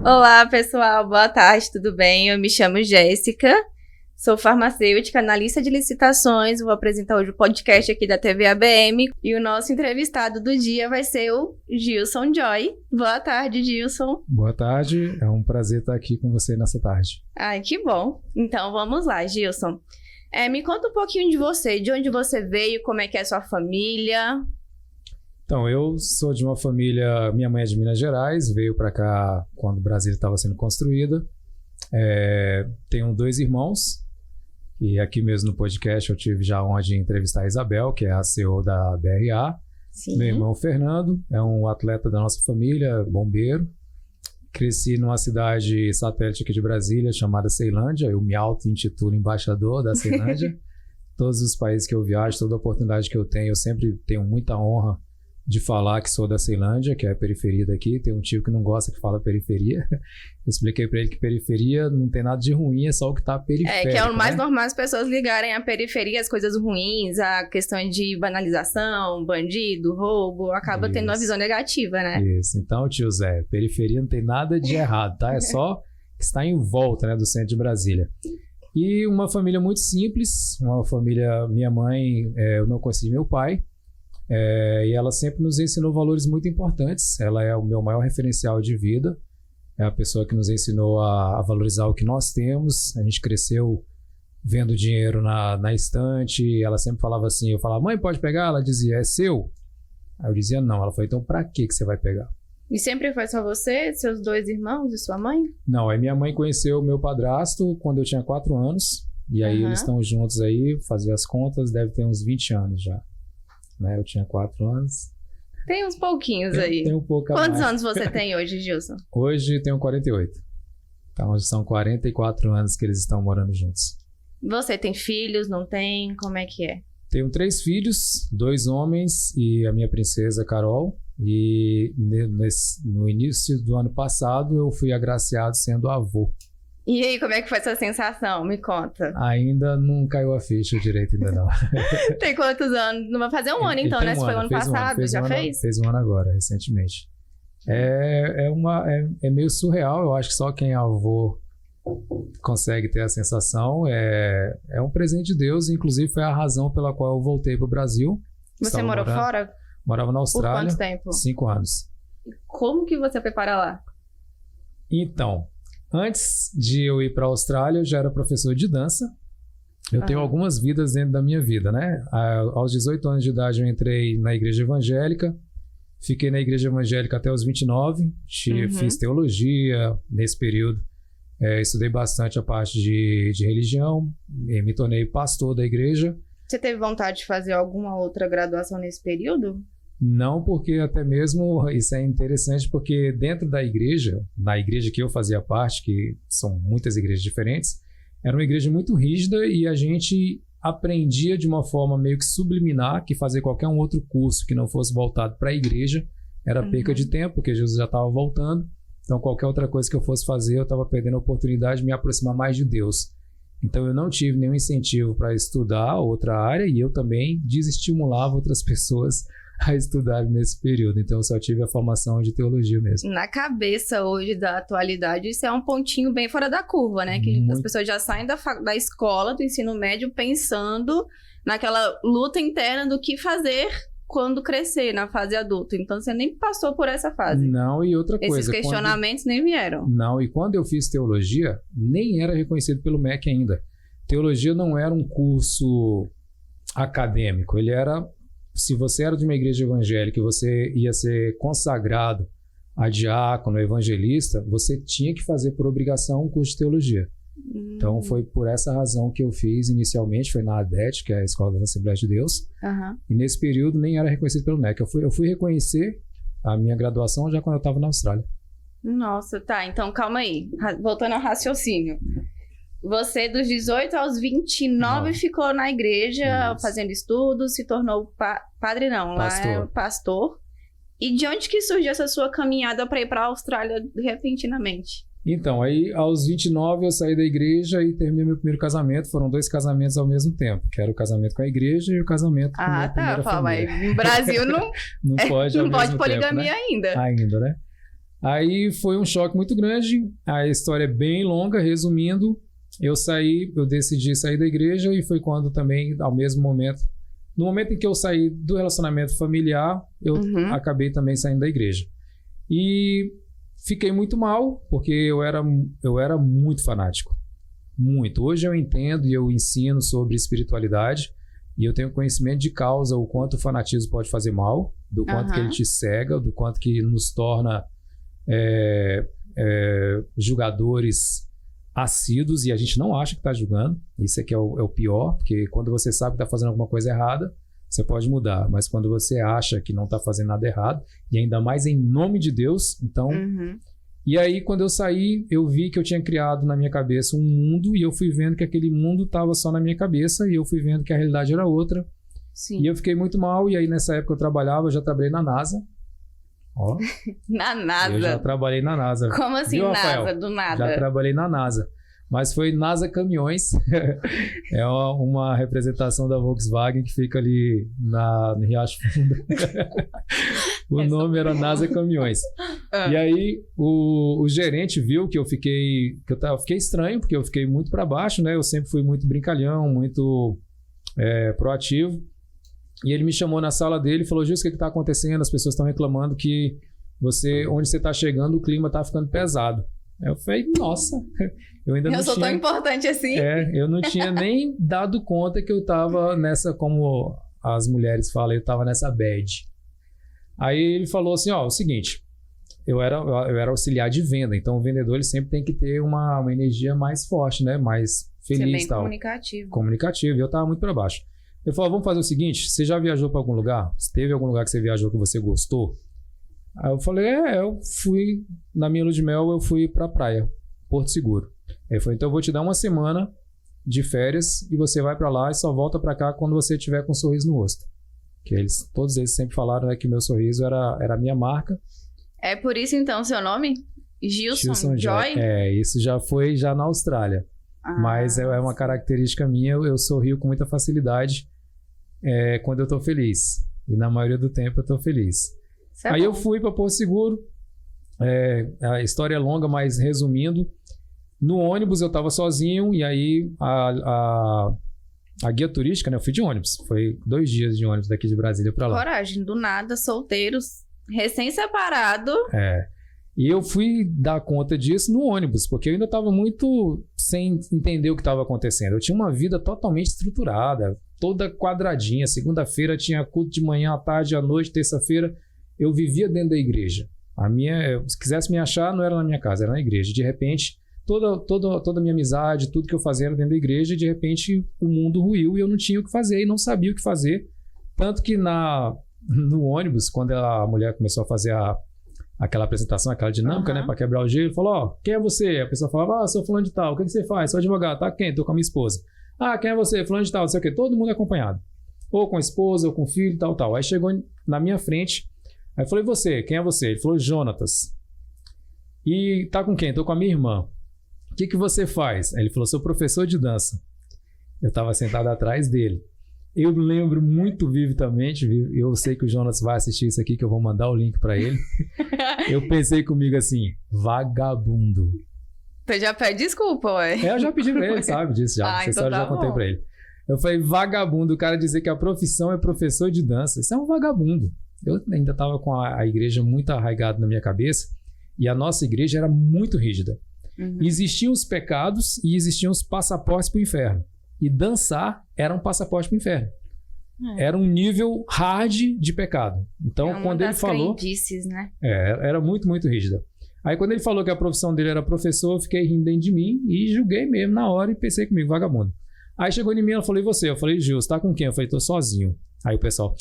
Olá, pessoal. Boa tarde, tudo bem? Eu me chamo Jéssica, sou farmacêutica, analista de licitações. Vou apresentar hoje o podcast aqui da TV ABM e o nosso entrevistado do dia vai ser o Gilson Joy. Boa tarde, Gilson. Boa tarde, é um prazer estar aqui com você nessa tarde. Ai, que bom. Então, vamos lá, Gilson. Me conta um pouquinho de você, de onde você veio, como é que é a sua família. Então, eu sou de uma família, minha mãe é de Minas Gerais, veio para cá quando o Brasil estava sendo construída. Tenho 2 irmãos, e aqui mesmo no podcast eu tive já a honra de entrevistar a Isabel, que é a CEO da BRA. Sim. Meu irmão Fernando é um atleta da nossa família, bombeiro. Cresci numa cidade satélite aqui de Brasília, chamada Ceilândia. Eu me auto-intitulo embaixador da Ceilândia. Todos os países que eu viajo, toda oportunidade que eu sempre tenho muita honra de falar que sou da Ceilândia, que é a periferia daqui. Tem um tio que não gosta que fala periferia. Eu expliquei para ele que periferia não tem nada de ruim, é só o que tá periférico. Que é o mais normal as pessoas ligarem à periferia, as coisas ruins, a questão de banalização, bandido, roubo, acaba tendo uma visão negativa, né? Isso. Então, tio Zé, periferia não tem nada de errado, tá? É só que está em volta, né, do centro de Brasília. E uma família muito simples, uma família... Minha mãe, eu não conheci meu pai, e ela sempre nos ensinou valores muito importantes. Ela é o meu maior referencial de vida, é a pessoa que nos ensinou a valorizar o que nós temos. A gente cresceu vendo dinheiro na estante. Ela sempre falava assim, eu falava, mãe, pode pegar? Ela dizia, é seu? Aí eu dizia, não. Ela falou, então pra que você vai pegar? E sempre foi só você, seus 2 irmãos e sua mãe? Não, aí minha mãe conheceu o meu padrasto quando eu tinha 4 anos, e aí eles estão juntos aí, fazer as contas, deve ter uns 20 anos já. Né? Eu tinha 4 anos. Tem uns pouquinhos aí. Tem um pouco a Quantos mais. anos você tem hoje, Gilson? Hoje tenho 48. Então são 44 anos que eles estão morando juntos. Você tem filhos, não tem? Como é que é? Tenho 3 filhos, 2 homens e a minha princesa Carol. E no início do ano passado eu fui agraciado sendo avô. E aí, como é que foi essa sensação? Me conta. Ainda não caiu a ficha direito, ainda não. Tem quantos anos? Não vai fazer um ano então, né? Se foi o ano passado, já fez? Fez um ano agora, recentemente. É meio surreal, eu acho que só quem é avô consegue ter a sensação. É um presente de Deus, inclusive foi a razão pela qual eu voltei para o Brasil. Você morou fora? Morava na Austrália. Por quanto tempo? 5 anos. Como que você foi para lá? Então, antes de eu ir para a Austrália, eu já era professor de dança. Eu tenho algumas vidas dentro da minha vida, né? Aos 18 anos de idade eu entrei na igreja evangélica. Fiquei na igreja evangélica até os 29. Fiz teologia nesse período. Estudei bastante a parte de religião. Me tornei pastor da igreja. Você teve vontade de fazer alguma outra graduação nesse período? Não, porque até mesmo isso é interessante, porque dentro da igreja, na igreja que eu fazia parte, que são muitas igrejas diferentes, era uma igreja muito rígida e a gente aprendia de uma forma meio que subliminar que fazer qualquer um outro curso que não fosse voltado para a igreja era perca de tempo, porque Jesus já estava voltando. Então qualquer outra coisa que eu fosse fazer, eu estava perdendo a oportunidade de me aproximar mais de Deus. Então eu não tive nenhum incentivo para estudar outra área e eu também desestimulava outras pessoas a estudar nesse período. Então eu só tive a formação de teologia mesmo. Na cabeça hoje da atualidade, isso é um pontinho bem fora da curva, né? Que as pessoas já saem da escola, do ensino médio, pensando naquela luta interna do que fazer quando crescer, na fase adulta. Então você nem passou por essa fase. Não, e outra coisa... Esses questionamentos nem vieram. Não, e quando eu fiz teologia, nem era reconhecido pelo MEC ainda. Teologia não era um curso acadêmico, ele era... Se você era de uma igreja evangélica e você ia ser consagrado a diácono, evangelista, você tinha que fazer por obrigação um curso de teologia. Então foi por essa razão que eu fiz inicialmente, foi na ADET, que é a Escola das Assembleias de Deus, e nesse período nem era reconhecido pelo MEC. Eu fui reconhecer a minha graduação já quando eu estava na Austrália. Nossa, tá, então calma aí, voltando ao raciocínio. Você, dos 18 aos 29, ficou na igreja fazendo estudos, se tornou padre não, pastor. Lá é pastor. E de onde que surgiu essa sua caminhada para ir para a Austrália repentinamente? Então, aí aos 29 eu saí da igreja e terminei meu primeiro casamento. Foram 2 casamentos ao mesmo tempo, que era o casamento com a igreja e o casamento com a minha primeira família. Mas no Brasil não, não pode, não pode poligamia, tempo, né? ainda. Ainda, né? Aí foi um choque muito grande, a história é bem longa, resumindo, eu decidi sair da igreja e foi quando também, ao mesmo momento, no momento em que eu saí do relacionamento familiar, eu acabei também saindo da igreja. E fiquei muito mal, porque eu era muito fanático. Muito. Hoje eu entendo e eu ensino sobre espiritualidade e eu tenho conhecimento de causa o quanto o fanatismo pode fazer mal, do quanto que ele te cega, do quanto que nos torna julgadores assíduos e a gente não acha que está julgando. Isso é que é o pior, porque quando você sabe que está fazendo alguma coisa errada, você pode mudar, mas quando você acha que não está fazendo nada errado, e ainda mais em nome de Deus, então... E aí, quando eu saí, eu vi que eu tinha criado na minha cabeça um mundo e eu fui vendo que aquele mundo estava só na minha cabeça e eu fui vendo que a realidade era outra. Sim. E eu fiquei muito mal, e aí nessa época eu já trabalhei na NASA. Ó, na NASA? Eu já trabalhei na NASA. Como assim, viu, NASA? Rafael? Do nada? Já trabalhei na NASA. Mas foi NASA Caminhões. É uma representação da Volkswagen que fica ali no Riacho Fundo. O nome era NASA Caminhões. E aí o gerente viu que eu fiquei estranho, porque eu fiquei muito para baixo, né? Eu sempre fui muito brincalhão, muito proativo. E ele me chamou na sala dele e falou: Gilson, o que está acontecendo? As pessoas estão reclamando que onde você está chegando, o clima está ficando pesado. Aí eu falei: nossa, eu sou tão importante assim. Eu não tinha nem dado conta que eu estava nessa, como as mulheres falam, eu estava nessa bad. Aí ele falou assim: ó, o seguinte, eu era auxiliar de venda, então o vendedor ele sempre tem que ter uma energia mais forte, né? Mais feliz e tal. Comunicativo. E eu estava muito para baixo. Ele falou: vamos fazer o seguinte, você já viajou para algum lugar? Teve algum lugar que você viajou que você gostou? Aí eu falei: eu fui, na minha lua de mel, eu fui pra praia, Porto Seguro. Ele falou: então eu vou te dar uma semana de férias e você vai pra lá e só volta pra cá quando você tiver com um sorriso no rosto. Que todos eles sempre falaram, né, que meu sorriso era a minha marca. É por isso então seu nome? Gilson Joy? Isso já foi na Austrália. Mas é uma característica minha, eu sorrio com muita facilidade quando eu tô feliz. E na maioria do tempo eu tô feliz. Aí eu fui para Porto Seguro, a história é longa, mas resumindo, no ônibus eu estava sozinho e aí a guia turística, né, eu fui de ônibus, foi 2 dias de ônibus daqui de Brasília para lá. Coragem, do nada, solteiros, recém-separado. E eu fui dar conta disso no ônibus, porque eu ainda estava muito sem entender o que estava acontecendo. Eu tinha uma vida totalmente estruturada, toda quadradinha. Segunda-feira tinha culto de manhã, à tarde, à noite, terça-feira. Eu vivia dentro da igreja. Se quisesse me achar, não era na minha casa, era na igreja. De repente, toda a minha amizade, tudo que eu fazia era dentro da igreja, e de repente o mundo ruiu e eu não tinha o que fazer e não sabia o que fazer. Tanto que no ônibus, quando a mulher começou a fazer aquela apresentação, aquela dinâmica, né, para quebrar o gelo, falou: ó, quem é você? A pessoa falava: sou fulano de tal. O que você faz? Sou advogado. Tá quem? Tô com a minha esposa. Quem é você? Fulano de tal, não sei o quê. Todo mundo acompanhado. Ou com a esposa, ou com o filho, tal. Aí chegou na minha frente. Aí eu falei: você, quem é você? Ele falou: Jonatas. E tá com quem? Tô com a minha irmã. O que você faz? Aí ele falou: sou professor de dança. Eu tava sentado atrás dele. Eu lembro muito vividamente, eu sei que o Jonas vai assistir isso aqui, que eu vou mandar o link pra ele. Eu pensei comigo assim: vagabundo. Você já pede desculpa, ué? Eu já pedi pra ele, sabe disso já. Essa história eu já contei pra ele. Eu falei: vagabundo, o cara dizer que a profissão é professor de dança. Isso é um vagabundo. Eu ainda estava com a igreja muito arraigada na minha cabeça e a nossa igreja era muito rígida. Existiam os pecados e existiam os passaportes para o inferno. E dançar era um passaporte para o inferno. Era um nível hard de pecado. Então, quando ele falou... crendices, né? Era muito, muito rígida. Aí, quando ele falou que a profissão dele era professor, eu fiquei rindo dentro de mim e julguei mesmo na hora e pensei comigo: vagabundo. Aí chegou em mim e ela falou: e você? Eu falei: Gil, você tá com quem? Eu falei: tô sozinho. Aí o pessoal: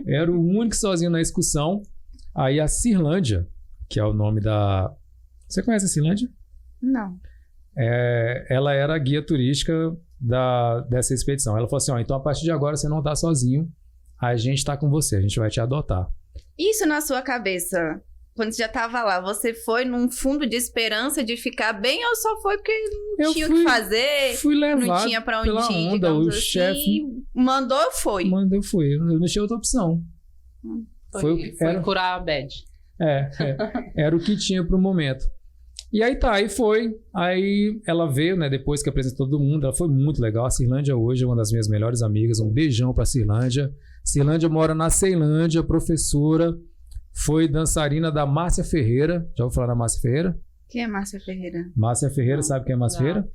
era o único sozinho na excursão. Aí a Cirlândia, que é o nome da... Você conhece a Cirlândia? Não. Ela era a guia turística dessa expedição. Ela falou assim: então a partir de agora você não tá sozinho, a gente tá com você, a gente vai te adotar. Isso na sua cabeça, quando você já tava lá, você foi num fundo de esperança de ficar bem ou só foi porque não tinha o que fazer? Fui levado, não tinha pra onde ir, onda, o assim, chefe mandou, eu fui. Eu não tinha outra opção. Foi curar a bad. Era o que tinha pro momento. E aí tá, aí foi. Aí ela veio, né, depois que apresentou todo mundo, ela foi muito legal. A Cirlândia hoje é uma das minhas melhores amigas. Um beijão pra Cirlândia. Cirlândia mora na Ceilândia, professora. Foi dançarina da Márcia Ferreira. Já ouviu falar da Márcia Ferreira? Quem é Márcia Ferreira? Márcia Ferreira, sabe quem é Márcia Ferreira?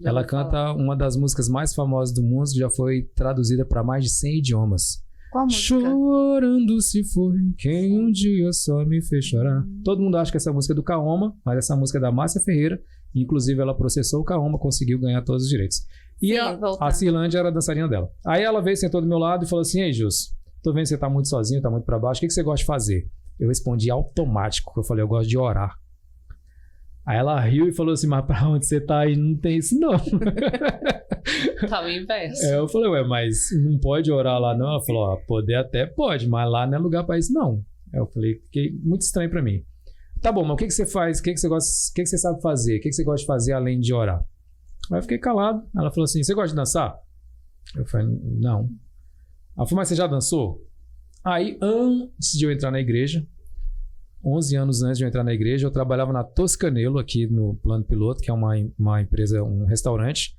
Ela canta uma das músicas mais famosas do mundo, que já foi traduzida para mais de 100 idiomas. Qual música? Chorando se foi quem um dia só me fez chorar. Todo mundo acha que essa música é do Kaoma, mas essa música é da Márcia Ferreira. Inclusive, ela processou o Kaoma, conseguiu ganhar todos os direitos. E Sim, a Cirlândia era a dançarina dela. Aí ela veio, sentou do meu lado e falou assim: ei, Jus, tô vendo que você tá muito sozinho, tá muito para baixo, o que você gosta de fazer? Eu respondi automático, eu falei: eu gosto de orar. Aí ela riu e falou assim: mas pra onde você tá aí? Não tem isso não. Tá o inverso. Eu falei: ué, mas não pode orar lá não? Ela falou: ó, poder até pode, mas lá não é lugar pra isso não. Eu falei: fiquei muito estranho pra mim. Tá bom, mas o que você faz? O que você gosta? O que você sabe fazer? O que você gosta de fazer além de orar? Aí eu fiquei calado. Ela falou assim: você gosta de dançar? Eu falei: não. Ela falou: mas você já dançou? Aí, antes de eu entrar na igreja, 11 anos antes de eu entrar na igreja, eu trabalhava na Toscanelo, aqui no Plano Piloto, que é uma empresa, um restaurante,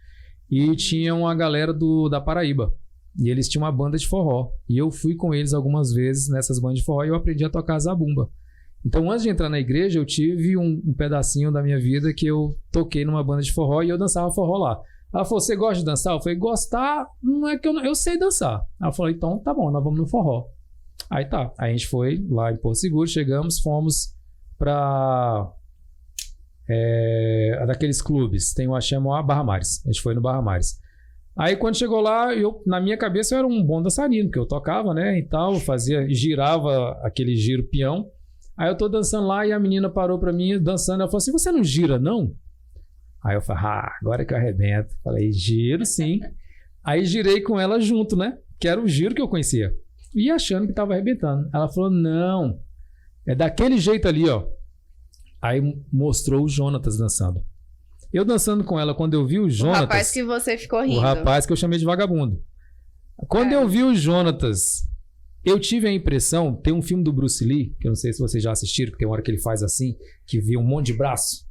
e tinha uma galera da Paraíba. E eles tinham uma banda de forró. E eu fui com eles algumas vezes nessas bandas de forró e eu aprendi a tocar zabumba. Então, antes de entrar na igreja, eu tive um pedacinho da minha vida que eu toquei numa banda de forró e eu dançava forró lá. Ela falou: você gosta de dançar? Eu falei: gostar não é que eu sei dançar. Ela falou: então tá bom, nós vamos no forró. Aí tá, aí a gente foi lá em Porto Seguro, chegamos, fomos pra daqueles clubes, tem uma chama Barra Mares, a gente foi no Barra Mares. Aí quando chegou lá, na minha cabeça eu era um bom dançarino, porque eu tocava, né, e tal, girava aquele giro peão. Aí eu tô dançando lá e a menina parou pra mim dançando, ela falou assim: você não gira não? Aí eu falei: agora que eu arrebento. Falei: giro sim. Aí girei com ela junto, né, que era o giro que eu conhecia. E achando que tava arrebentando. Ela falou: não, é daquele jeito ali, ó. Aí mostrou o Jonatas dançando. Eu dançando com ela, quando eu vi o Jonatas... O rapaz que você ficou rindo. O rapaz que eu chamei de vagabundo. Quando eu vi o Jonatas, eu tive a impressão... Tem um filme do Bruce Lee, que eu não sei se vocês já assistiram, que tem uma hora que ele faz assim, que vê um monte de braço.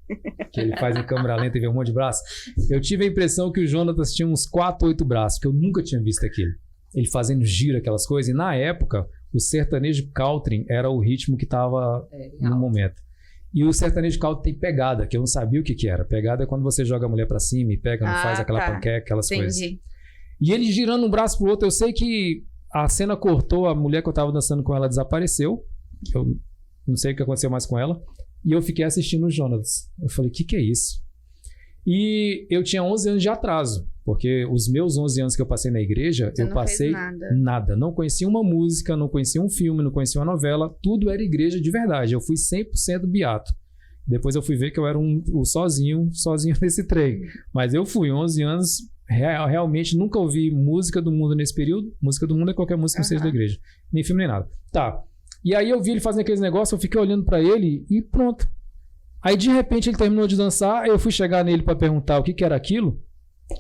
Que ele faz em câmera lenta e vê um monte de braço. Eu tive a impressão que o Jonatas tinha uns 4, 8 braços, que eu nunca tinha visto aquilo. Ele fazendo giro, aquelas coisas. E na época, o sertanejo country era o ritmo que estava no momento. E o sertanejo country tem pegada, que eu não sabia o que era. Pegada é quando você joga a mulher pra cima e pega, não faz aquela panqueca, aquelas coisas. E ele girando um braço pro outro. Eu sei que a cena cortou, a mulher que eu tava dançando com ela desapareceu. Eu não sei o que aconteceu mais com ela. E eu fiquei assistindo o Jonatas. Eu falei: que é isso? E eu tinha 11 anos de atraso, porque os meus 11 anos que eu passei na igreja, eu passei nada. Não conhecia uma música, não conhecia um filme, não conhecia uma novela, tudo era igreja de verdade. Eu fui 100% beato. Depois eu fui ver que eu era o sozinho nesse trem. Mas eu fui 11 anos, realmente nunca ouvi música do mundo nesse período. Música do mundo é qualquer música que seja da igreja. Nem filme, nem nada. Tá. E aí eu vi ele fazendo aqueles negócios, eu fiquei olhando pra ele e pronto. Aí, de repente, ele terminou de dançar, eu fui chegar nele para perguntar o que era aquilo.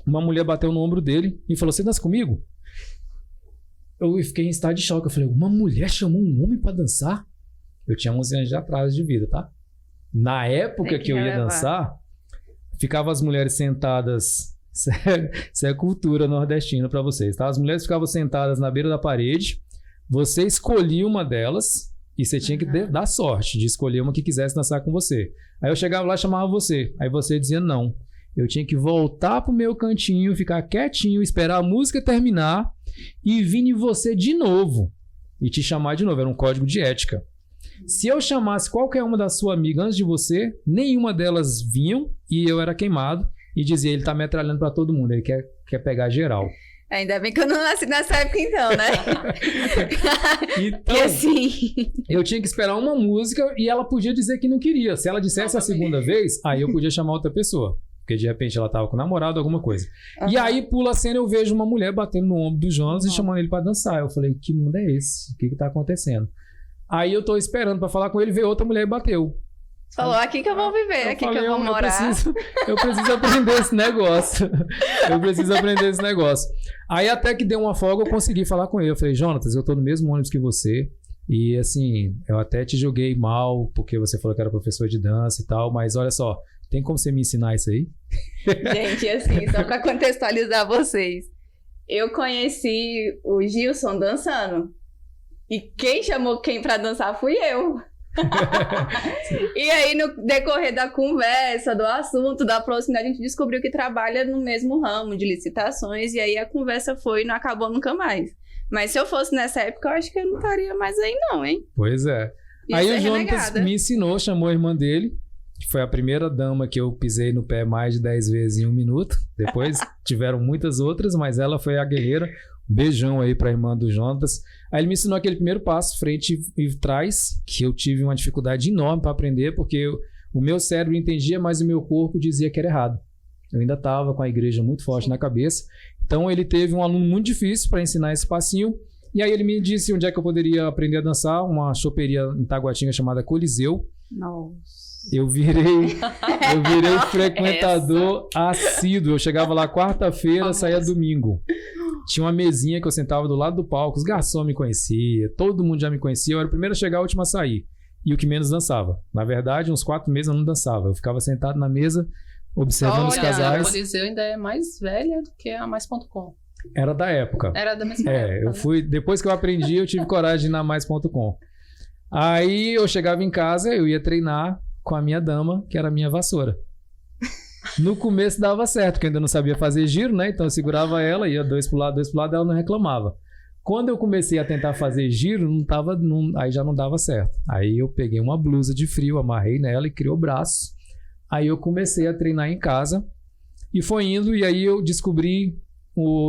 Uma mulher bateu no ombro dele e falou: você dança comigo? Eu fiquei em estado de choque. Eu falei: uma mulher chamou um homem para dançar? Eu tinha 11 anos de atraso de vida, tá? Na época que eu ia dançar, ficavam as mulheres sentadas... Isso é cultura nordestina para vocês, tá? As mulheres ficavam sentadas na beira da parede, você escolhia uma delas... E você tinha que dar sorte de escolher uma que quisesse dançar com você. Aí eu chegava lá e chamava você. Aí você dizia não. Eu tinha que voltar pro meu cantinho, ficar quietinho, esperar a música terminar e vir em você de novo. E te chamar de novo. Era um código de ética. Se eu chamasse qualquer uma da sua amiga antes de você, nenhuma delas vinham e eu era queimado. E dizia: ele tá metralhando pra todo mundo. Ele quer pegar geral. Ainda bem que eu não nasci nessa época então, né? Então, que assim... eu tinha que esperar uma música e ela podia dizer que não queria. Se ela dissesse a segunda vez, aí eu podia chamar outra pessoa. Porque de repente ela tava com o namorado, alguma coisa. E aí pula a cena, eu vejo uma mulher batendo no ombro do Jonas e chamando ele pra dançar. Eu falei: que mundo é esse? O que tá acontecendo? Aí eu tô esperando pra falar com ele, veio outra mulher e bateu. Falou: aqui que eu vou viver, aqui que eu vou morar. Eu preciso aprender esse negócio. Aí até que deu uma folga, eu consegui falar com ele. Eu falei: Jonatas, eu tô no mesmo ônibus que você. E assim, eu até te julguei mal, porque você falou que era professor de dança e tal, mas olha só, tem como você me ensinar isso aí? Gente, assim, só pra contextualizar vocês. Eu conheci o Gilson dançando. E quem chamou quem pra dançar fui eu. E aí, no decorrer da conversa, do assunto, da proximidade, a gente descobriu que trabalha no mesmo ramo de licitações. E aí a conversa foi e não acabou nunca mais. Mas se eu fosse nessa época, eu acho que eu não estaria mais aí não, hein? Pois é. Aí o Jonas me ensinou, chamou a irmã dele, que foi a primeira dama que eu pisei no pé mais de 10 vezes em 1 minuto. Depois tiveram muitas outras, mas ela foi a guerreira. Beijão aí pra irmã do Jonas. Aí ele me ensinou aquele primeiro passo, frente e trás, que eu tive uma dificuldade enorme para aprender, porque o meu cérebro entendia, mas o meu corpo dizia que era errado. Eu ainda estava com a igreja muito forte na cabeça. Então ele teve um aluno muito difícil para ensinar esse passinho. E aí ele me disse onde é que eu poderia aprender a dançar, uma choperia em Taguatinga chamada Coliseu. Nossa. Eu virei frequentador assíduo. Eu chegava lá quarta-feira, saía domingo. Tinha uma mesinha que eu sentava do lado do palco, os garçons me conheciam, todo mundo já me conhecia, eu era o primeiro a chegar, o último a sair. E o que menos dançava. Na verdade, uns 4 meses eu não dançava. Eu ficava sentado na mesa, observando os casais. A Coliseu ainda é mais velha do que a Mais.com. Era da época. Era da mesma época. Eu fui, depois que eu aprendi, eu tive coragem de ir na Mais.com. Aí eu chegava em casa, eu ia treinar com a minha dama, que era a minha vassoura. No começo dava certo, porque eu ainda não sabia fazer giro, né? Então eu segurava ela, ia 2 pro lado, ela não reclamava. Quando eu comecei a tentar fazer giro, aí já não dava certo. Aí eu peguei uma blusa de frio, amarrei nela e criou o braço. Aí eu comecei a treinar em casa e foi indo, e aí eu descobri,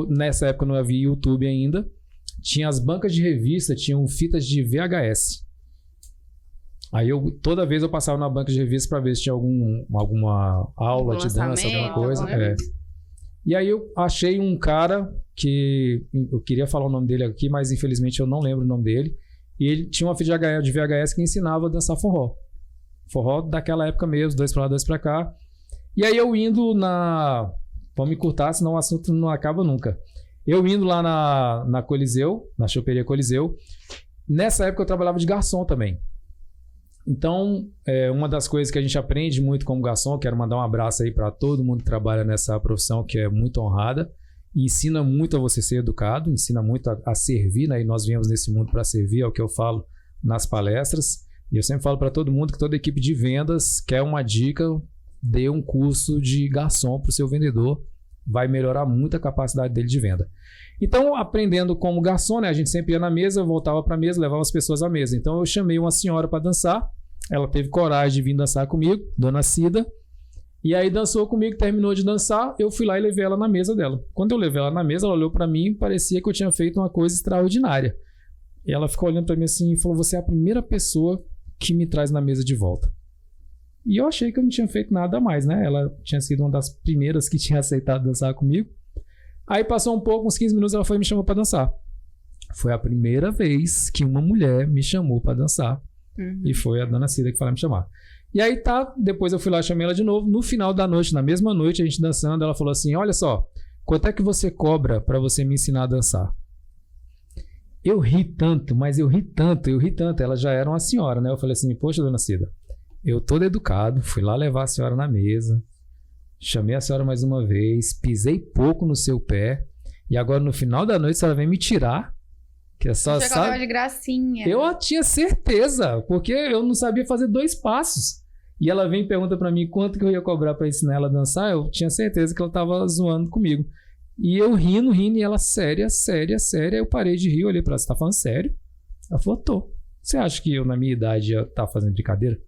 nessa época não havia YouTube ainda, tinha as bancas de revista, tinham fitas de VHS. Aí toda vez eu passava na banca de revista para ver se tinha alguma aula de dança, alguma coisa. E aí eu achei um cara que eu queria falar o nome dele aqui, mas infelizmente eu não lembro o nome dele. E ele tinha uma fita de VHS que ensinava a dançar forró. Forró daquela época mesmo, 2 pra lá, 2 pra cá. E aí eu indo Vamos me curtar, senão o assunto não acaba nunca. Eu indo lá na Coliseu, na choperia Coliseu. Nessa época eu trabalhava de garçom também. Então, uma das coisas que a gente aprende muito como garçom, quero mandar um abraço aí para todo mundo que trabalha nessa profissão, que é muito honrada, ensina muito a você ser educado, ensina muito a servir, né? E nós viemos nesse mundo para servir, é o que eu falo nas palestras. E eu sempre falo para todo mundo que toda equipe de vendas quer uma dica, dê um curso de garçom para o seu vendedor, vai melhorar muito a capacidade dele de venda. Então, aprendendo como garçom, né? A gente sempre ia na mesa, voltava para a mesa, levava as pessoas à mesa. Então, eu chamei uma senhora para dançar. Ela teve coragem de vir dançar comigo, Dona Cida. E aí dançou comigo, terminou de dançar. Eu fui lá e levei ela na mesa dela. Quando eu levei ela na mesa, ela olhou para mim e parecia que eu tinha feito uma coisa extraordinária. E ela ficou olhando para mim assim e falou: você é a primeira pessoa que me traz na mesa de volta. E eu achei que eu não tinha feito nada a mais, né? Ela tinha sido uma das primeiras que tinha aceitado dançar comigo. Aí passou um pouco, uns 15 minutos, ela foi e me chamou para dançar. Foi a primeira vez que uma mulher me chamou para dançar. E foi a Dona Cida que foi lá me chamar. E aí depois eu fui lá, chamei ela de novo. No final da noite, na mesma noite, a gente dançando, ela falou assim: olha só, quanto é que você cobra para você me ensinar a dançar? Eu ri tanto, mas eu ri tanto. Ela já era uma senhora, né? Eu falei assim: poxa, Dona Cida, eu todo educado, fui lá levar a senhora na mesa, chamei a senhora mais uma vez, pisei pouco no seu pé, e agora no final da noite a senhora vem me tirar, que é só você sabe... de gracinha. Eu tinha certeza, porque eu não sabia fazer 2 passos. E ela vem e pergunta pra mim quanto que eu ia cobrar pra ensinar ela a dançar. Eu tinha certeza que ela tava zoando comigo. E eu rindo, e ela séria. Eu parei de rir, olhei pra ela: você tá falando sério? Ela falou: tô. Você acha que eu, na minha idade, ia estar fazendo brincadeira?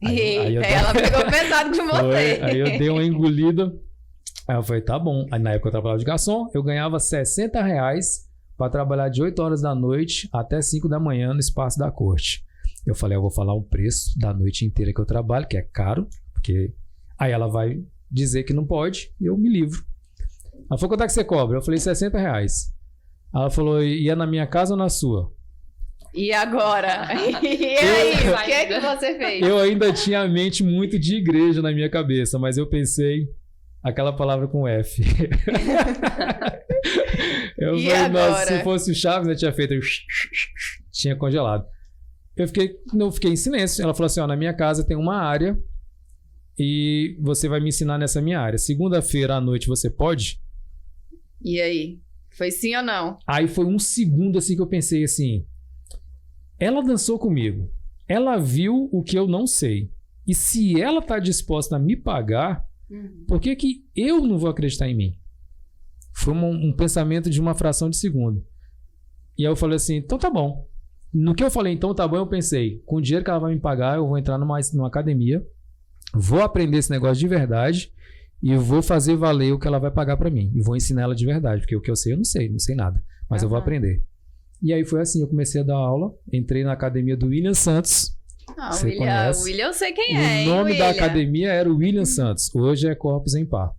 Aí ela pegou pesado com você. Aí eu dei uma engolida. Aí eu falei: tá bom. Aí na época eu trabalhava de garçom, eu ganhava R$60 para trabalhar de 8 horas da noite até 5 da manhã no Espaço da Corte. Eu falei: eu vou falar o preço da noite inteira que eu trabalho, que é caro, porque aí ela vai dizer que não pode e eu me livro. Ela falou: quanto é que você cobra? Eu falei: R$60. Ela falou: e é na minha casa ou na sua? E agora? E aí, o que é que você fez? Eu ainda tinha a mente muito de igreja na minha cabeça, mas eu pensei aquela palavra com F. Eu falei: nossa, se fosse o Chaves, eu tinha feito... Tinha congelado. Eu fiquei em silêncio. Ela falou assim, ó, na minha casa tem uma área e você vai me ensinar nessa minha área. Segunda-feira à noite você pode? E aí? Foi sim ou não? Aí foi um segundo assim que eu pensei assim, ela dançou comigo, ela viu o que eu não sei. E se ela tá disposta a me pagar, por que que eu não vou acreditar em mim? Foi um pensamento de uma fração de segundo. E aí eu falei assim, então tá bom. No que eu falei, então tá bom, eu pensei, com o dinheiro que ela vai me pagar, eu vou entrar numa academia, vou aprender esse negócio de verdade e vou fazer valer o que ela vai pagar pra mim. E vou ensinar ela de verdade, porque o que eu sei não sei nada. Mas eu vou aprender. E aí foi assim, eu comecei a dar aula, entrei na academia do William Santos. Ah, Você William, conhece? William eu sei quem é, hein, O nome da William? academia era o William Santos. Hoje é Corpus em Par.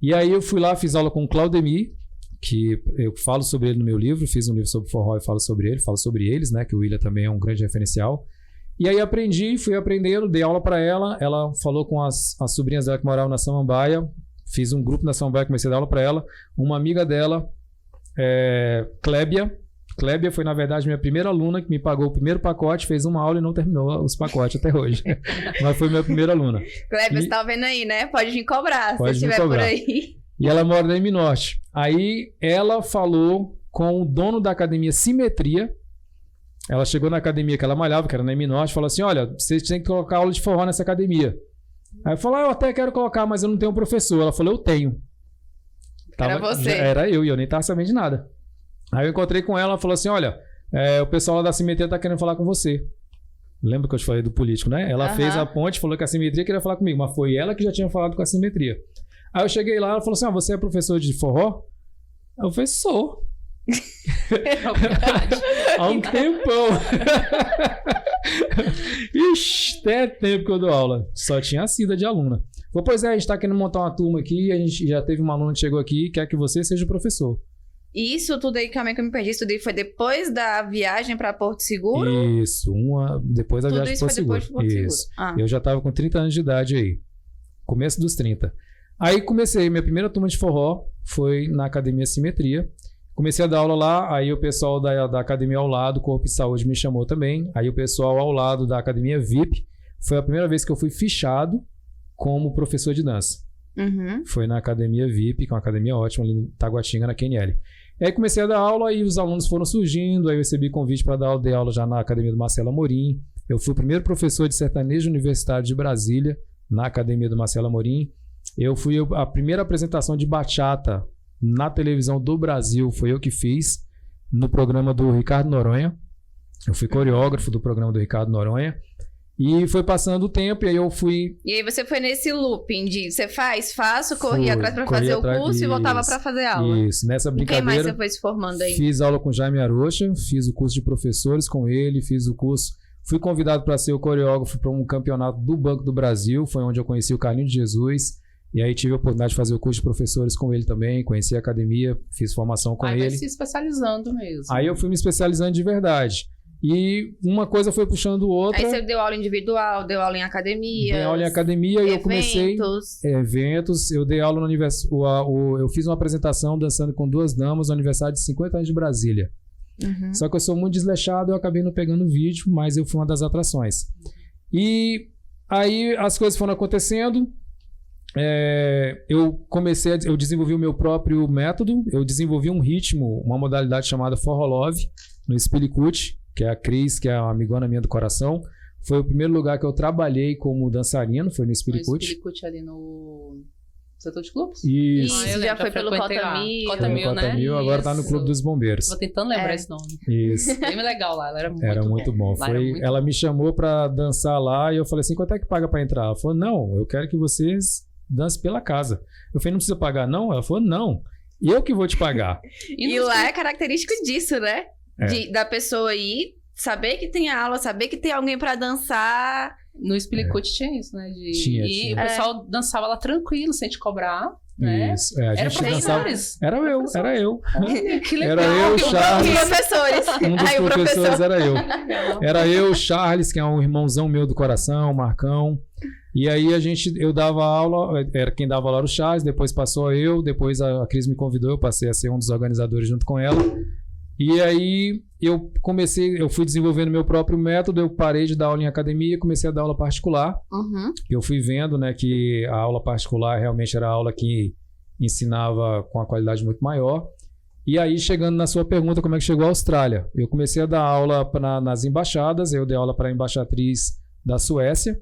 E aí eu fui lá, fiz aula com o Claudemir, que eu falo sobre ele no meu livro, fiz um livro sobre forró e falo sobre eles, né? Que o William também é um grande referencial. E aí aprendi, fui aprendendo, dei aula pra ela. Ela falou com as sobrinhas dela que moravam na Samambaia. Fiz um grupo na Samambaia, comecei a dar aula pra ela. Uma amiga dela, Clébia. Clébia foi, na verdade, minha primeira aluna que me pagou o primeiro pacote, fez uma aula e não terminou os pacotes até hoje. Mas foi minha primeira aluna. Cleber, você tá vendo aí, né? Pode vir cobrar, Pode se me estiver por cobrar. aí. E ela mora na M-Norte. Aí ela falou com o dono da academia Simetria. Ela chegou na academia que ela malhava, que era na M-Norte, e falou assim, olha, vocês têm que colocar aula de forró nessa academia. Aí eu falei, eu até quero colocar, mas eu não tenho um professor. Ela falou, eu tenho. Era você. Era eu, e eu nem tava sabendo de nada. Aí eu encontrei com ela, ela falou assim, olha, o pessoal lá da Simetria tá querendo falar com você. Lembra que eu te falei do político, né? Ela fez a ponte, falou que a Simetria queria falar comigo, mas foi ela que já tinha falado com a Simetria. Aí eu cheguei lá, ela falou assim, você é professor de forró? Eu falei, sou. Há um tempão. Ixi, até tempo que eu dou aula. Só tinha a Cida de aluna. Falei, pois é, a gente tá querendo montar uma turma aqui, a gente já teve uma aluna que chegou aqui e quer que você seja o professor. E isso tudo aí, calma aí que eu me perdi, isso daí foi depois da viagem pra Porto Seguro? Isso, depois da Tudo viagem isso para foi Porto depois de Seguro. Porto Seguro. Isso. Ah. Eu já tava com 30 anos de idade aí. Começo dos 30. Aí comecei, minha primeira turma de forró foi na Academia Simetria. Comecei a dar aula lá, aí o pessoal da academia ao lado, Corpo e Saúde, me chamou também. Aí o pessoal ao lado da academia VIP, foi a primeira vez que eu fui fichado como professor de dança. Foi na academia VIP, que é uma academia ótima ali em Taguatinga, na QNL. E aí comecei a dar aula e os alunos foram surgindo, aí eu recebi convite para dar aula, dei aula já na academia do Marcelo Amorim. Eu fui o primeiro professor de sertanejo universitário de Brasília, na academia do Marcelo Amorim. Eu fui a primeira apresentação de bachata na televisão do Brasil, foi eu que fiz, no programa do Ricardo Noronha. Eu fui coreógrafo do programa do Ricardo Noronha. E foi passando o tempo e aí eu fui... E aí você foi nesse looping de você faço, corria atrás pra fazer o curso e voltava pra fazer aula. Isso, nessa E quem mais brincadeira... você foi se formando aí? Fiz aula com Jaime Arocha, fiz o curso de professores com ele, fiz o curso... Fui convidado para ser o coreógrafo para um campeonato do Banco do Brasil, foi onde eu conheci o Carlinhos de Jesus. E aí tive a oportunidade de fazer o curso de professores com ele também, conheci a academia, fiz formação com ele. Aí vai se especializando mesmo. Aí eu fui me especializando de verdade. E uma coisa foi puxando outra. Aí você deu aula individual, deu aula em academia. Dei aula em academia e eu comecei... Eventos. Eu dei aula no aniversário... Eu fiz uma apresentação dançando com 2 damas no aniversário de 50 anos de Brasília. Só que eu sou muito desleixado, eu acabei não pegando vídeo, mas eu fui uma das atrações. E aí as coisas foram acontecendo... eu desenvolvi o meu próprio método, eu desenvolvi um ritmo, uma modalidade chamada Forró Love, no Spilicut, que é a Cris, que é uma amigona minha do coração. Foi o primeiro lugar que eu trabalhei como dançarino, foi no Spilicut. No Spilicut ali no setor de clubes? Isso, já foi pelo Cotamil. Cotamil, né? Cotamil, agora tá no Clube dos Bombeiros. Tô tentando lembrar esse nome. Isso. Bem legal lá, ela era muito bom. Ela me chamou pra dançar lá e eu falei assim, quanto é que paga pra entrar? Ela falou, não, eu quero que vocês dancem pela casa. Eu falei, não precisa pagar não? Ela falou, não, eu que vou te pagar. E lá é característico disso, né? Da pessoa ir, saber que tem aula, saber que tem alguém pra dançar. No Spilicut tinha isso, né? Tinha. O pessoal dançava lá tranquilo, sem te cobrar, né? Isso. A gente dançava. Era eu. Olha, que legal. Era eu, Charles. Professores. Um dos professores era eu. Era eu, Charles, que é um irmãozão meu do coração, Marcão. E aí eu dava aula, era quem dava aula era o Charles, depois passou eu, depois a Cris me convidou, eu passei a ser um dos organizadores junto com ela. E aí eu fui desenvolvendo meu próprio método, eu parei de dar aula em academia e comecei a dar aula particular. Uhum. Eu fui vendo, né, que a aula particular realmente era a aula que ensinava com a qualidade muito maior. E aí, chegando na sua pergunta, como é que chegou à Austrália? Eu comecei a dar aula nas embaixadas, eu dei aula para a embaixatriz da Suécia,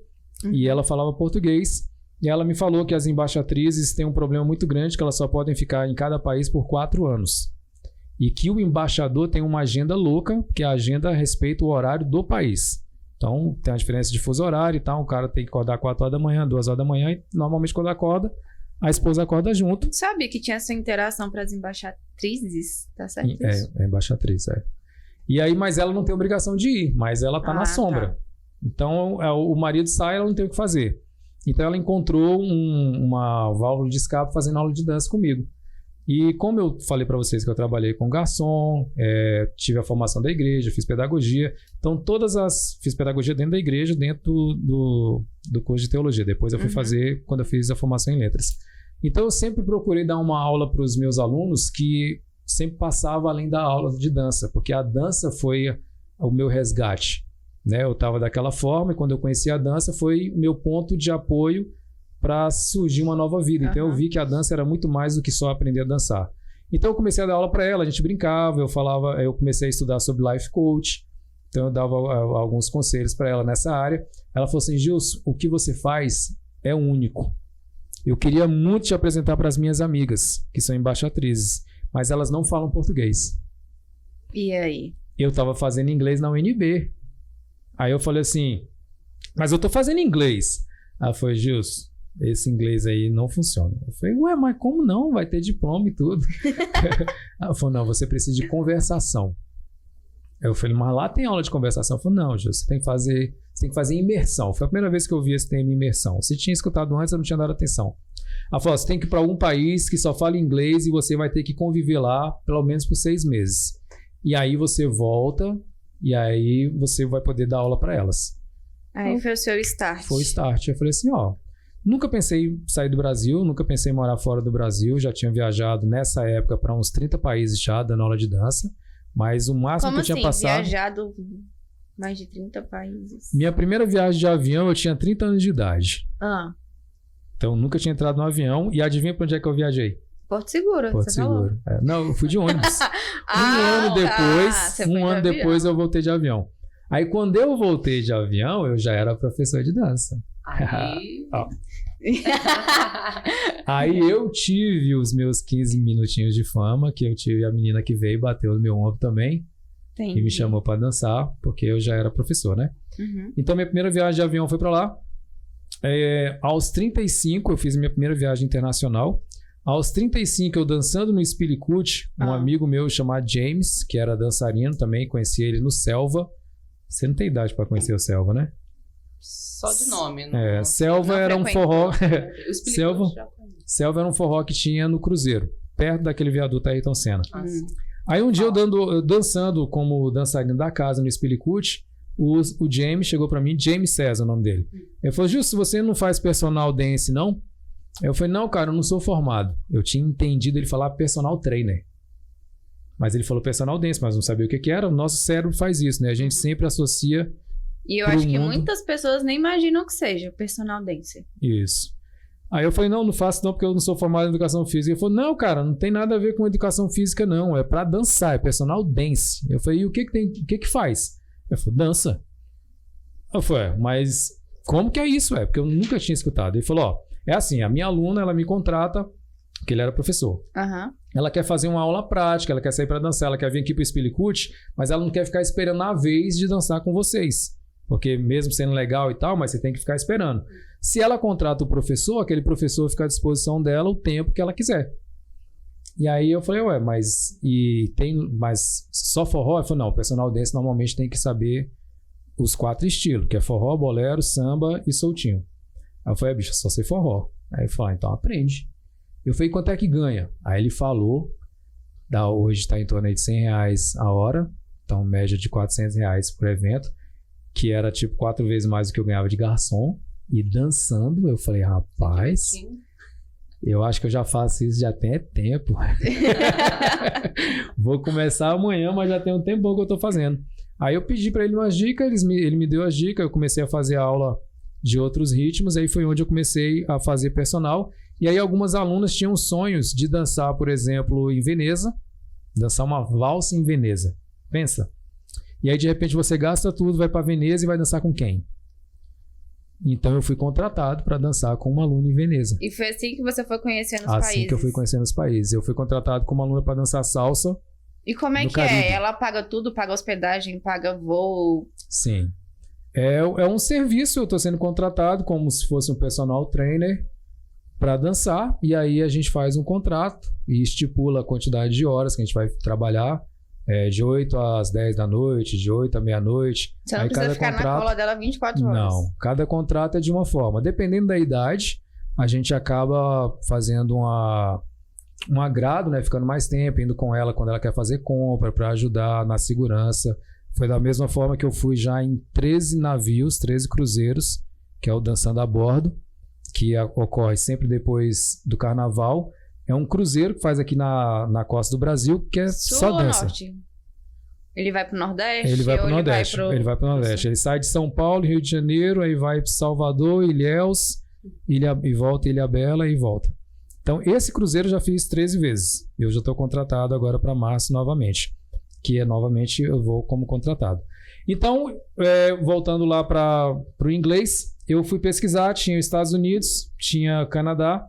e ela falava português. E ela me falou que as embaixatrizes têm um problema muito grande, que elas só podem ficar em cada país por 4 anos. E que o embaixador tem uma agenda louca, que a agenda respeita o horário do país. Então, tem a diferença de fuso horário e tal, o cara tem que acordar 4 horas da manhã, 2 horas da manhã, e normalmente quando acorda, a esposa acorda junto. Sabia que tinha essa interação para as embaixatrizes, tá certo isso? É embaixatriz, é. E aí, mas ela não tem obrigação de ir, mas ela tá na sombra. Tá. Então, o marido sai, ela não tem o que fazer. Então, ela encontrou uma válvula de escape fazendo aula de dança comigo. E como eu falei para vocês que eu trabalhei com garçom, tive a formação da igreja, fiz pedagogia. Então, fiz pedagogia dentro da igreja, dentro do curso de teologia. Depois eu fui fazer quando eu fiz a formação em letras. Então, eu sempre procurei dar uma aula para os meus alunos que sempre passava além da aula de dança, porque a dança foi o meu resgate, né? Eu estava daquela forma e quando eu conheci a dança foi meu ponto de apoio para surgir uma nova vida. Então, eu vi que a dança era muito mais do que só aprender a dançar. Então, eu comecei a dar aula para ela, a gente brincava, eu comecei a estudar sobre life coach, então eu dava alguns conselhos para ela nessa área. Ela falou assim, Gilson, o que você faz é único. Eu queria muito te apresentar para as minhas amigas, que são embaixatrizes, mas elas não falam português. E aí? Eu estava fazendo inglês na UNB. Aí eu falei assim, mas eu estou fazendo inglês. Ela falou, Gilson, esse inglês aí não funciona. Eu falei, ué, mas como não? Vai ter diploma e tudo. Ela falou, não, você precisa de conversação. Eu falei, mas lá tem aula de conversação. Ela falou, não, Gilson, você tem que fazer imersão. Foi a primeira vez que eu vi esse termo imersão. Você tinha escutado antes, eu não tinha dado atenção. Ela falou, você tem que ir para algum país que só fala inglês e você vai ter que conviver lá pelo menos por 6 meses. E aí você volta e aí você vai poder dar aula para elas. Aí então, foi o seu start. Foi o start. Eu falei assim, nunca pensei em sair do Brasil, nunca pensei em morar fora do Brasil. Já tinha viajado nessa época para uns 30 países já, dando aula de dança. Mas o máximo que eu tinha passado... viajado mais de 30 países? Minha primeira viagem de avião, eu tinha 30 anos de idade. Então, nunca tinha entrado no avião. E adivinha para onde é que eu viajei? Porto Seguro, Porto Seguro. Não, eu fui de ônibus. Um ano depois eu voltei de avião. Aí, quando eu voltei de avião, eu já era professor de dança. Aí eu tive os meus 15 minutinhos de fama, que eu tive a menina que veio e bateu no meu ombro também. E me chamou para dançar, porque eu já era professor, né? Então, minha primeira viagem de avião foi para lá. Aos 35, eu fiz minha primeira viagem internacional. Aos 35, eu dançando no Spilicut, um amigo meu chamado James, que era dançarino também, conheci ele no Selva. Você não tem idade para conhecer o Selva, né? Só de nome. Não, Selva era um forró... Selva era um forró que tinha no Cruzeiro, perto daquele viaduto Ayrton Senna. Aí um dia eu dançando como dançarino da casa no Spilicut, o James chegou para mim, James César, o nome dele. Ele falou, Justo, você não faz personal dance, não? Eu falei, não, cara, eu não sou formado. Eu tinha entendido ele falar personal trainer. Mas ele falou personal dance, mas não sabia o que era. O nosso cérebro faz isso, né? A gente sempre associa... E eu acho que muitas pessoas nem imaginam que seja personal dancer. Isso. Aí eu falei, não faço não, porque eu não sou formado em educação física. Ele falou, não, cara, não tem nada a ver com educação física, não. É pra dançar, é personal dance. Eu falei, e o que faz? Ele falou, dança. Eu falei, mas como que é isso? Porque eu nunca tinha escutado. Ele falou, é assim, a minha aluna, ela me contrata, porque ele era professor. Ela quer fazer uma aula prática, ela quer sair pra dançar, ela quer vir aqui pro Spilicut, mas ela não quer ficar esperando a vez de dançar com vocês. Porque mesmo sendo legal e tal, mas você tem que ficar esperando. Se ela contrata o professor, aquele professor fica à disposição dela o tempo que ela quiser. E aí eu falei, mas só forró? Ele falou, não, o personal dance normalmente tem que saber os 4 estilos, que é forró, bolero, samba e soltinho. Aí eu falei, bicho, só sei forró. Aí ele falou, então aprende. Eu falei, quanto é que ganha? Aí ele falou, hoje está em torno aí de R$100 a hora, então média de R$400 por evento, que era tipo 4 vezes mais do que eu ganhava de garçom, e dançando. Eu falei, rapaz, Eu acho que eu já faço isso já tem tempo. Vou começar amanhã, mas já tem um tempão que eu tô fazendo. Aí eu pedi para ele umas dicas, ele me deu as dicas, eu comecei a fazer aula de outros ritmos, aí foi onde eu comecei a fazer personal. E aí algumas alunas tinham sonhos de dançar, por exemplo, em Veneza, dançar uma valsa em Veneza. Pensa. E aí de repente você gasta tudo, vai para Veneza e vai dançar com quem? Então eu fui contratado para dançar com uma aluna em Veneza. E foi assim que você foi conhecendo os países? Assim que eu fui conhecendo os países. Eu fui contratado como aluna para dançar salsa. E como é que é? Ela paga tudo? Paga hospedagem, paga voo? Sim. É um serviço, eu estou sendo contratado como se fosse um personal trainer para dançar. E aí a gente faz um contrato e estipula a quantidade de horas que a gente vai trabalhar. De 8 às 10 da noite, de 8 à meia-noite. Você não precisa ficar na cola dela 24 horas. Não, cada contrato é de uma forma. Dependendo da idade, a gente acaba fazendo um agrado, né? Ficando mais tempo, indo com ela quando ela quer fazer compra, para ajudar na segurança. Foi da mesma forma que eu fui já em 13 navios, 13 cruzeiros, que é o Dançando a Bordo, que ocorre sempre depois do carnaval. É um cruzeiro que faz aqui na costa do Brasil, que é Sul só ou dança. Norte? Ele vai pro Nordeste? Ele vai pro Nordeste. Ele vai pro Nordeste. Ele sai de São Paulo, Rio de Janeiro, aí vai para Salvador, Ilhéus, e volta Ilhabela e volta. Então, esse cruzeiro eu já fiz 13 vezes. Eu já estou contratado agora para março novamente. Que é novamente eu vou como contratado. Então, voltando lá para o inglês, eu fui pesquisar, tinha Estados Unidos, tinha Canadá.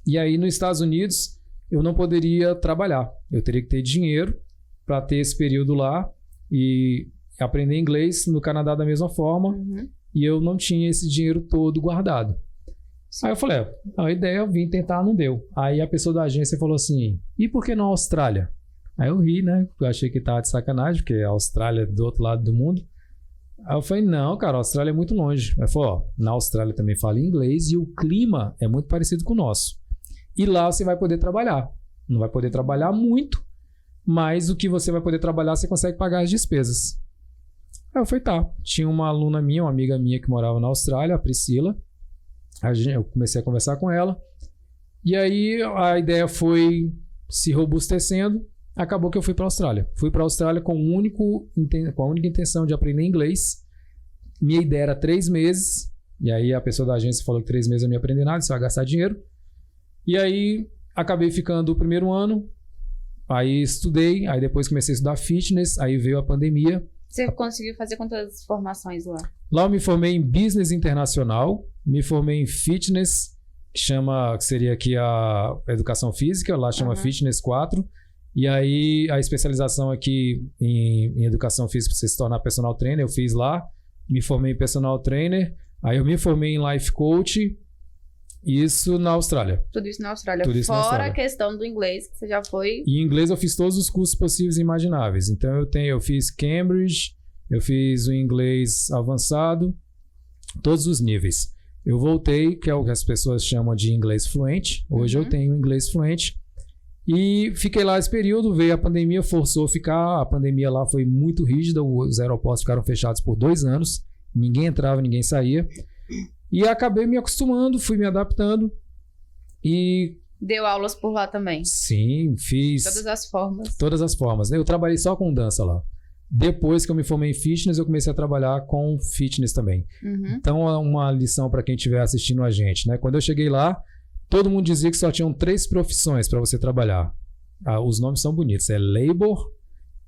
E aí, nos Estados Unidos, eu não poderia trabalhar. Eu teria que ter dinheiro para ter esse período lá e aprender inglês. No Canadá, da mesma forma. E eu não tinha esse dinheiro todo guardado. Sim. Aí eu falei, a ideia eu vim tentar, não deu. Aí a pessoa da agência falou assim, e por que não a Austrália? Aí eu ri, né? Porque eu achei que tava de sacanagem, porque a Austrália é do outro lado do mundo. Aí eu falei, não, cara, a Austrália é muito longe. Aí falou, na Austrália também fala inglês e o clima é muito parecido com o nosso. E lá você vai poder trabalhar. Não vai poder trabalhar muito, mas o que você vai poder trabalhar, você consegue pagar as despesas. Aí eu falei, tá. Tinha uma aluna minha, uma amiga minha que morava na Austrália, a Priscila. Eu comecei a conversar com ela. E aí a ideia foi se robustecendo. Acabou que eu fui para a Austrália. Fui para a Austrália com a única intenção de aprender inglês. Minha ideia era 3 meses. E aí a pessoa da agência falou que 3 meses eu não ia aprender nada, só ia gastar dinheiro. E aí acabei ficando o primeiro ano. Aí estudei. Aí depois comecei a estudar fitness. Aí veio a pandemia. Você conseguiu fazer quantas formações lá? Lá eu me formei em Business Internacional. Me formei em Fitness, que seria aqui a Educação Física. Lá chama Fitness 4. E aí a especialização aqui em Educação Física, para você se tornar personal trainer, eu fiz lá. Me formei em personal trainer. Aí eu me formei em Life Coach. Isso na Austrália. Tudo isso na Austrália. Tudo isso Fora na Austrália. A questão do inglês, que você já foi... E em inglês eu fiz todos os cursos possíveis e imagináveis. Então eu fiz Cambridge, eu fiz o inglês avançado, todos os níveis. Eu voltei, que é o que as pessoas chamam de inglês fluente. Hoje eu tenho inglês fluente. E fiquei lá esse período, veio a pandemia, forçou a ficar. A pandemia lá foi muito rígida, os aeroportos ficaram fechados por 2 anos. Ninguém entrava, ninguém saía. E acabei me acostumando, fui me adaptando e... Deu aulas por lá também? Sim, fiz... Todas as formas? Todas as formas. Eu trabalhei só com dança lá. Depois que eu me formei em fitness, eu comecei a trabalhar com fitness também. Então, é uma lição para quem estiver assistindo a gente, né? Quando eu cheguei lá, todo mundo dizia que só tinham 3 profissões para você trabalhar. Os nomes são bonitos. É labor,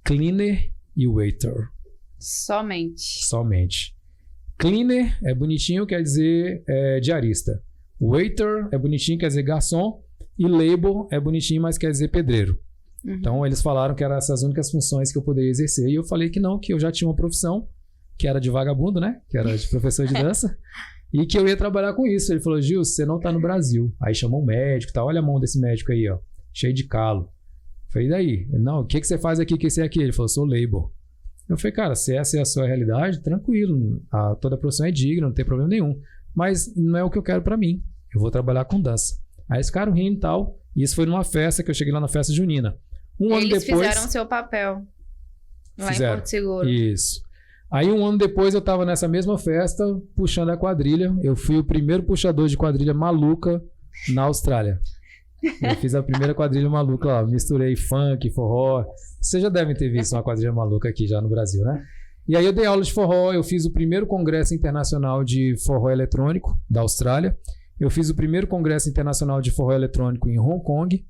cleaner e waiter. Somente. Cleaner é bonitinho, quer dizer diarista. Waiter é bonitinho, quer dizer garçom. E labor é bonitinho, mas quer dizer pedreiro. Então, eles falaram que eram essas únicas funções que eu poderia exercer. E eu falei que não, que eu já tinha uma profissão, que era de vagabundo, né? Que era de professor de dança. E que eu ia trabalhar com isso. Ele falou, Gil, você não tá no Brasil. Aí chamou um médico e tal. Olha a mão desse médico aí, ó. Cheio de calo. Eu falei, e daí? Ele, não, o que você faz aqui? O que você é aqui? Ele falou, sou labor. Eu falei, cara, se essa é a sua realidade, tranquilo. Toda profissão é digna, não tem problema nenhum. Mas não é o que eu quero pra mim. Eu vou trabalhar com dança. Aí eles ficaram rindo e tal. E isso foi numa festa, que eu cheguei lá na festa junina. Eles fizeram seu papel lá em Porto Seguro. Isso. Aí 1 ano depois eu tava nessa mesma festa, puxando a quadrilha. Eu fui o primeiro puxador de quadrilha maluca Na Austrália. Eu fiz a primeira quadrilha maluca lá, misturei funk, forró. Vocês já devem ter visto uma quadrilha maluca aqui já no Brasil, né? E aí eu dei aula de forró, eu fiz o primeiro congresso internacional de forró eletrônico da Austrália. Eu fiz o primeiro congresso internacional de forró eletrônico em Hong Kong,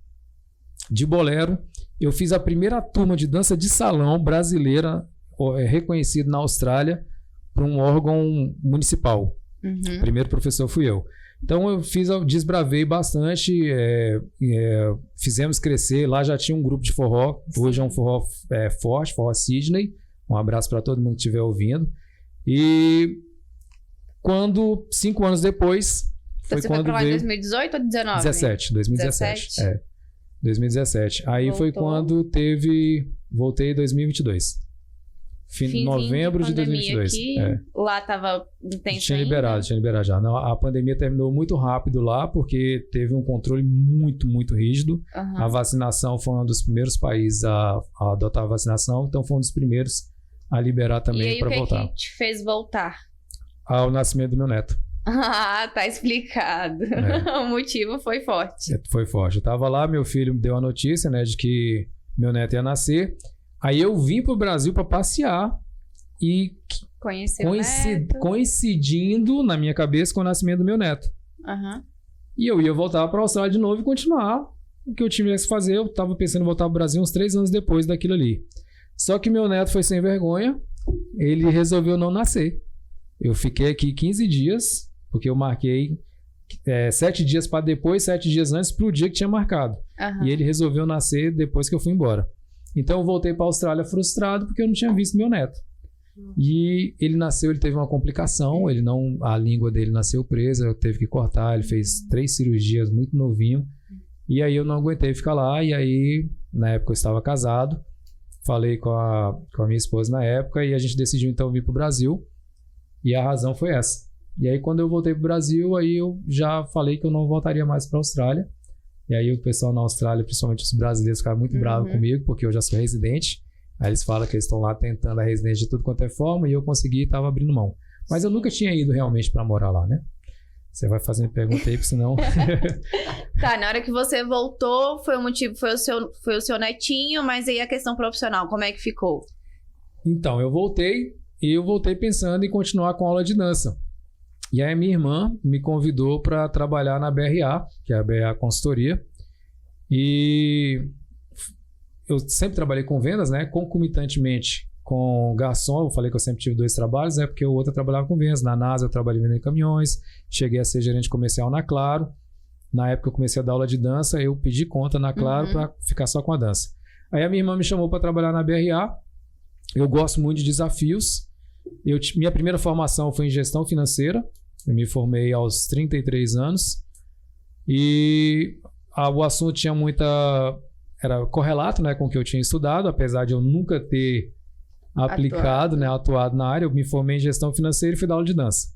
de bolero. Eu fiz a primeira turma de dança de salão brasileira, reconhecida na Austrália, por um órgão municipal. O primeiro professor fui eu. Então eu desbravei bastante, fizemos crescer. Lá já tinha um grupo de forró, hoje é um forró forte, forró Sydney. Um abraço para todo mundo que estiver ouvindo. E 5 anos depois, foi quando veio... Você foi para lá em 2018 ou 2019? 2017. 2017. Aí voltou. Foi quando voltei em 2022. Novembro de 2022. Aqui, lá estava intenso. Tinha liberado já. Não, a pandemia terminou muito rápido lá, porque teve um controle muito, muito rígido. A vacinação foi um dos primeiros países a adotar a vacinação, então foi um dos primeiros a liberar também para voltar. E aí o que te fez voltar? Ao nascimento do meu neto. Ah, tá explicado. O motivo foi forte. Foi forte. Eu tava lá, meu filho me deu a notícia, né, de que meu neto ia nascer. Aí eu vim pro Brasil para passear e coincidindo na minha cabeça com o nascimento do meu neto. E eu ia voltar para a Austrália de novo e continuar o que eu tinha que fazer. Eu tava pensando em voltar pro Brasil uns 3 anos depois daquilo ali. Só que meu neto foi sem vergonha, ele resolveu não nascer. Eu fiquei aqui 15 dias, porque eu marquei 7 dias para depois, 7 dias antes, pro dia que tinha marcado. E ele resolveu nascer depois que eu fui embora. Então eu voltei para a Austrália frustrado, porque eu não tinha visto meu neto. E ele nasceu, ele teve uma complicação, a língua dele nasceu presa, eu teve que cortar, ele fez 3 cirurgias muito novinho. E aí eu não aguentei ficar lá, e aí, na época eu estava casado, falei com a minha esposa na época, e a gente decidiu então vir para o Brasil, e a razão foi essa. E aí quando eu voltei para o Brasil, aí eu já falei que eu não voltaria mais para a Austrália. E aí o pessoal na Austrália, principalmente os brasileiros, ficaram muito bravos comigo, porque eu já sou residente. Aí eles falam que eles estão lá tentando a residência de tudo quanto é forma, e eu consegui e estava abrindo mão. Mas eu nunca tinha ido realmente para morar lá, né? Você vai fazendo pergunta aí, porque senão... Tá, na hora que você voltou, foi o motivo, foi o seu netinho, mas aí a questão profissional, como é que ficou? Então, eu voltei pensando em continuar com aula de dança. E aí a minha irmã me convidou para trabalhar na BRA, que é a BRA Consultoria. E eu sempre trabalhei com vendas, né? Concomitantemente com garçom. Eu falei que eu sempre tive 2 trabalhos, né? Porque o outro eu trabalhava com vendas. Na NASA eu trabalhei vendendo caminhões. Cheguei a ser gerente comercial na Claro. Na época eu comecei a dar aula de dança. Eu pedi conta na Claro para ficar só com a dança. Aí a minha irmã me chamou para trabalhar na BRA. Eu gosto muito de desafios. Minha primeira formação foi em gestão financeira. Eu me formei aos 33 anos. E o assunto tinha era correlato, né, com o que eu tinha estudado, apesar de eu nunca ter atuado na área. Eu me formei em gestão financeira e fui dar aula de dança.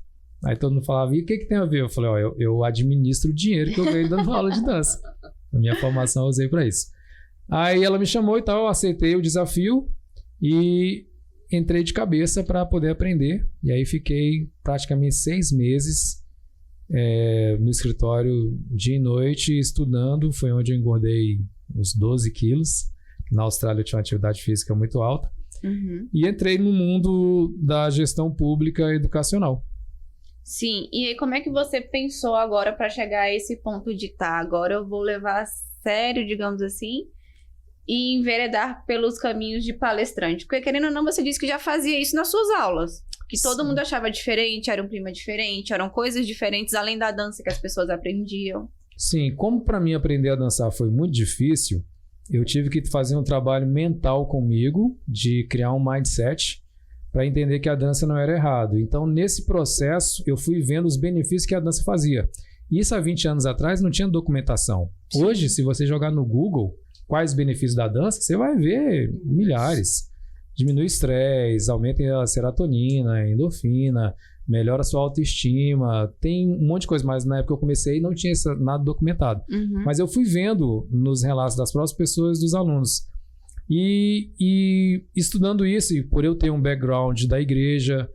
Aí todo mundo falava, e o que tem a ver? Eu falei, eu administro o dinheiro que eu ganho dando aula de dança. A minha formação eu usei para isso. Aí ela me chamou e tal, eu aceitei o desafio e entrei de cabeça para poder aprender. E aí fiquei praticamente 6 meses no escritório dia e noite estudando. Foi onde eu engordei uns 12 quilos. Na Austrália eu tinha uma atividade física muito alta. E entrei no mundo da gestão pública educacional. Sim, e aí como é que você pensou agora para chegar a esse ponto de agora eu vou levar a sério, digamos assim, e enveredar pelos caminhos de palestrante? Porque querendo ou não, você disse que já fazia isso nas suas aulas, que todo mundo achava diferente, era um clima diferente, eram coisas diferentes, além da dança que as pessoas aprendiam. Sim, como para mim aprender a dançar foi muito difícil, eu tive que fazer um trabalho mental comigo, de criar um mindset, para entender que a dança não era errado. Então, nesse processo, eu fui vendo os benefícios que a dança fazia. Isso há 20 anos atrás não tinha documentação. Sim. Hoje, se você jogar no Google quais os benefícios da dança, você vai ver milhares. Diminui o estresse, aumenta a serotonina, a endorfina, melhora a sua autoestima, tem um monte de coisa. Mas na época que eu comecei não tinha nada documentado. Mas eu fui vendo nos relatos das próprias pessoas, dos alunos. E estudando isso, e por eu ter um background da igreja,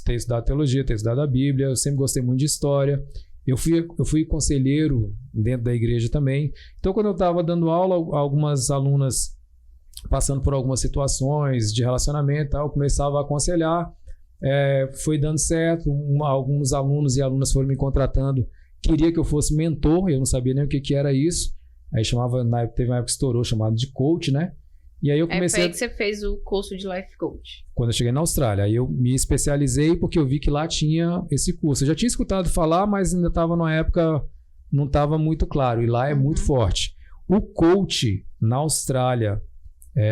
ter estudado teologia, ter estudado a Bíblia, eu sempre gostei muito de história. Eu fui conselheiro dentro da igreja também. Então, quando eu estava dando aula, algumas alunas passando por algumas situações de relacionamento e tal, eu começava a aconselhar. Foi dando certo. Alguns alunos e alunas foram me contratando. Queria que eu fosse mentor, eu não sabia nem o que era isso. Aí teve uma época que estourou, chamado de coach, né? E aí eu comecei... Foi aí que você fez o curso de Life Coach. Quando eu cheguei na Austrália. Aí eu me especializei porque eu vi que lá tinha esse curso. Eu já tinha escutado falar, mas ainda estava numa época... Não estava muito claro. E lá é muito forte. O coach na Austrália,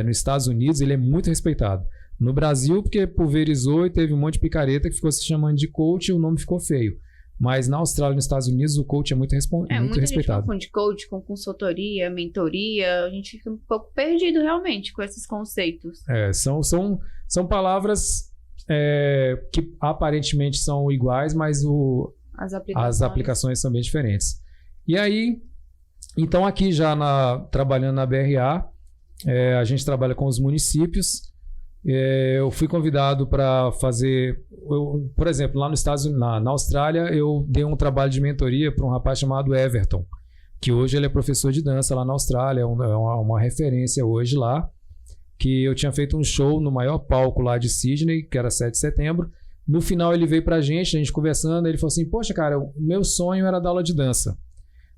nos Estados Unidos, ele é muito respeitado. No Brasil, porque pulverizou e teve um monte de picareta que ficou se chamando de coach e o nome ficou feio. Mas na Austrália e nos Estados Unidos, o coach é muito respeitado. Muita gente confunde coach com consultoria, mentoria. A gente fica um pouco perdido realmente com esses conceitos. São palavras que aparentemente são iguais, mas as aplicações são bem diferentes. E aí, então aqui já trabalhando na BRA, a gente trabalha com os municípios. Eu fui convidado para fazer, por exemplo, lá nos Estados Unidos, na Austrália, eu dei um trabalho de mentoria para um rapaz chamado Everton, que hoje ele é professor de dança lá na Austrália, é uma referência hoje lá, que eu tinha feito um show no maior palco lá de Sydney, que era 7 de setembro. No final ele veio pra gente, a gente conversando, ele falou assim, poxa cara, o meu sonho era dar aula de dança.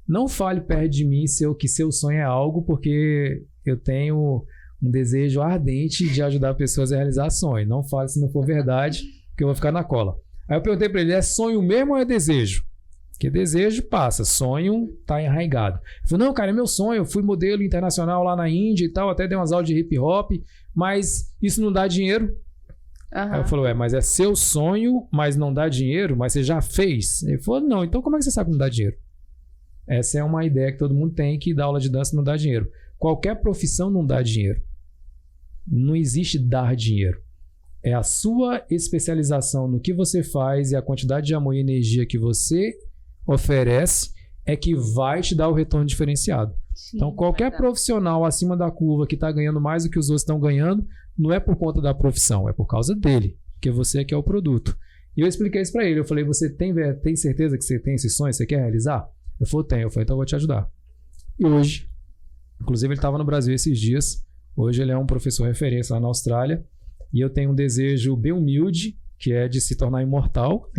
Não fale perto de mim que seu sonho é algo, porque eu tenho um desejo ardente de ajudar pessoas a realizar sonhos. Não fale se não for verdade, que eu vou ficar na cola. Aí eu perguntei para ele, é sonho mesmo ou é desejo? Porque desejo passa, sonho tá enraizado. Ele falou, não, cara, é meu sonho, eu fui modelo internacional lá na Índia e tal, até dei umas aulas de hip hop, mas isso não dá dinheiro. Aí eu falei, mas é seu sonho, mas não dá dinheiro? Mas você já fez? Ele falou, não, então como é que você sabe que não dá dinheiro? Essa é uma ideia que todo mundo tem, que dar aula de dança não dá dinheiro. Qualquer profissão não dá dinheiro. Não existe dar dinheiro. É a sua especialização no que você faz e a quantidade de amor e energia que você oferece é que vai te dar o retorno diferenciado. Sim, então, qualquer profissional acima da curva que está ganhando mais do que os outros estão ganhando, não é por conta da profissão, é por causa dele, porque você é que é o produto. E eu expliquei isso para ele. Eu falei, você tem certeza que você tem esse sonho, você quer realizar? Ele falou, tenho. Eu falei, então eu vou te ajudar. E hoje, inclusive ele estava no Brasil esses dias, hoje ele é um professor referência lá na Austrália, e eu tenho um desejo bem humilde, que é de se tornar imortal,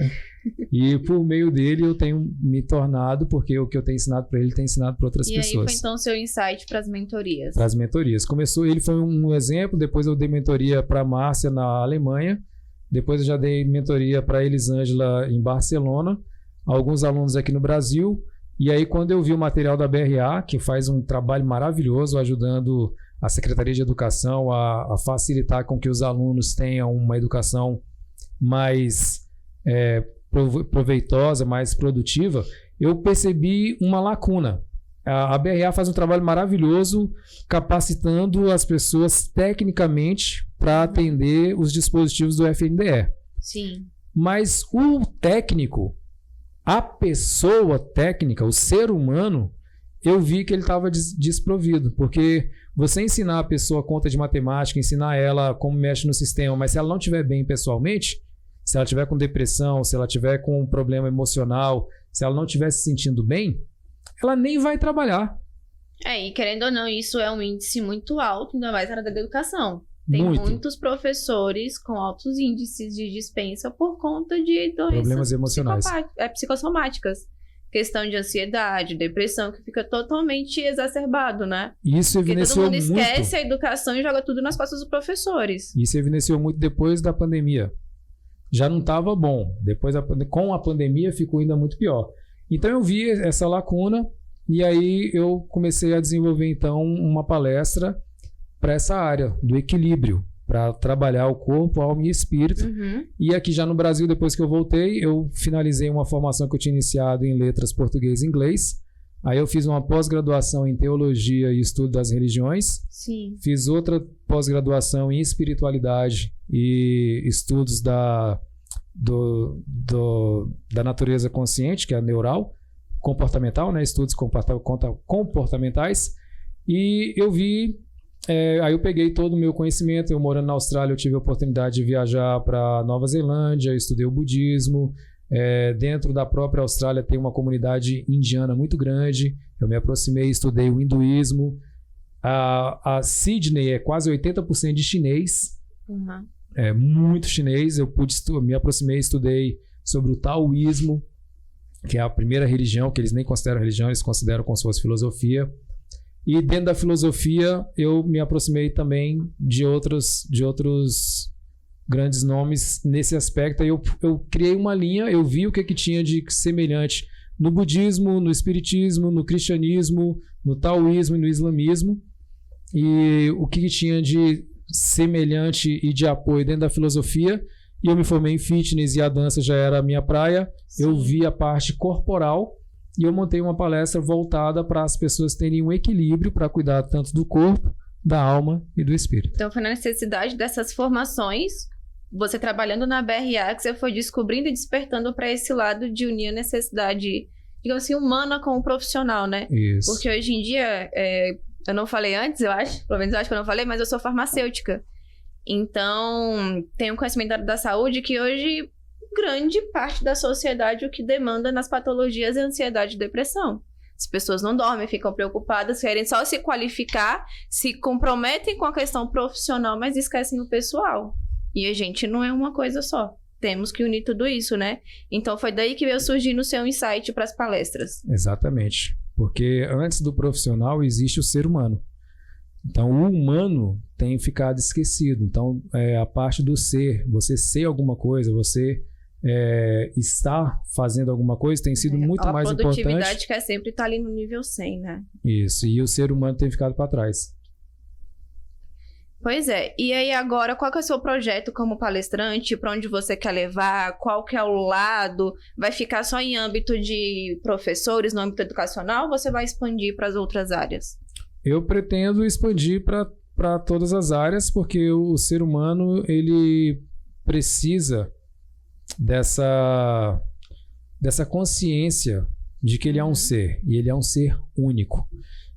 e por meio dele eu tenho me tornado, porque o que eu tenho ensinado para ele, tem ensinado para outras pessoas. E aí foi então o seu insight para as mentorias? Para as mentorias. Começou, ele foi um exemplo, depois eu dei mentoria para a Márcia na Alemanha, depois eu já dei mentoria para a Elisângela em Barcelona, alguns alunos aqui no Brasil, e aí quando eu vi o material da BRA, que faz um trabalho maravilhoso ajudando a Secretaria de Educação a facilitar com que os alunos tenham uma educação mais proveitosa, mais produtiva, eu percebi uma lacuna. A BRA faz um trabalho maravilhoso capacitando as pessoas tecnicamente para atender os dispositivos do FNDE. Sim. Mas o técnico, a pessoa técnica, o ser humano, eu vi que ele estava desprovido, porque você ensinar a pessoa conta de matemática, ensinar ela como mexe no sistema, mas se ela não estiver bem pessoalmente, se ela estiver com depressão, se ela estiver com um problema emocional, se ela não estiver se sentindo bem, ela nem vai trabalhar. E querendo ou não, isso é um índice muito alto, ainda mais na área da educação. Tem muitos professores com altos índices de dispensa por conta de doenças problemas emocionais, psicossomáticas. Questão de ansiedade, depressão, que fica totalmente exacerbado, né? Isso evidenciou muito. Porque todo mundo esquece a educação e joga tudo nas costas dos professores. Isso evidenciou muito depois da pandemia. Já não estava bom. Com a pandemia ficou ainda muito pior. Então eu vi essa lacuna e aí eu comecei a desenvolver então uma palestra para essa área do equilíbrio, para trabalhar o corpo, alma e espírito. E aqui já no Brasil, depois que eu voltei, eu finalizei uma formação que eu tinha iniciado em letras português e inglês. Aí eu fiz uma pós-graduação em teologia e estudo das religiões. Sim. Fiz outra pós-graduação em espiritualidade e estudos da natureza consciente, que é a neural, comportamental, né? Estudos comportamentais. E eu vi... aí eu peguei todo o meu conhecimento. Eu morando na Austrália, eu tive a oportunidade de viajar para Nova Zelândia, eu estudei o budismo, Dentro da própria Austrália tem uma comunidade indiana muito grande. Eu me aproximei e estudei o hinduísmo. A Sydney é quase 80% de chinês. Uhum. É muito chinês. Eu me aproximei e estudei sobre o taoísmo, que é a primeira religião, que eles nem consideram religião, eles consideram como se fosse filosofia. E dentro da filosofia, eu me aproximei também de outros grandes nomes nesse aspecto. Aí eu criei uma linha, eu vi o que tinha de semelhante no budismo, no espiritismo, no cristianismo, no taoísmo e no islamismo, e o que tinha de semelhante e de apoio dentro da filosofia. E eu me formei em fitness e a dança já era a minha praia. Sim. Eu vi a parte corporal e eu montei uma palestra voltada para as pessoas terem um equilíbrio para cuidar tanto do corpo, da alma e do espírito. Então foi na necessidade dessas formações, você trabalhando na BRA, que você foi descobrindo e despertando para esse lado de unir a necessidade, digamos assim, humana com o profissional, né? Isso. Porque hoje em dia, eu não falei antes, eu acho, pelo menos eu acho que eu não falei, mas eu sou farmacêutica. Então, tenho conhecimento da saúde que hoje, grande parte da sociedade, o que demanda nas patologias é ansiedade e depressão. As pessoas não dormem, ficam preocupadas, querem só se qualificar, se comprometem com a questão profissional, mas esquecem o pessoal. E a gente não é uma coisa só. Temos que unir tudo isso, né? Então, foi daí que veio surgindo o seu insight para as palestras. Exatamente. Porque antes do profissional existe o ser humano. Então, o humano tem ficado esquecido. Então, a parte do ser, você ser alguma coisa, você estar fazendo alguma coisa tem sido muito mais importante. A produtividade quer sempre estar ali no nível 100, né? Isso, e o ser humano tem ficado para trás. Pois é. E aí agora, qual que é o seu projeto como palestrante? Para onde você quer levar? Qual que é o lado? Vai ficar só em âmbito de professores, no âmbito educacional, ou você vai expandir para as outras áreas? Eu pretendo expandir para todas as áreas, porque o ser humano, ele precisa dessa consciência de que ele é um ser, e ele é um ser único.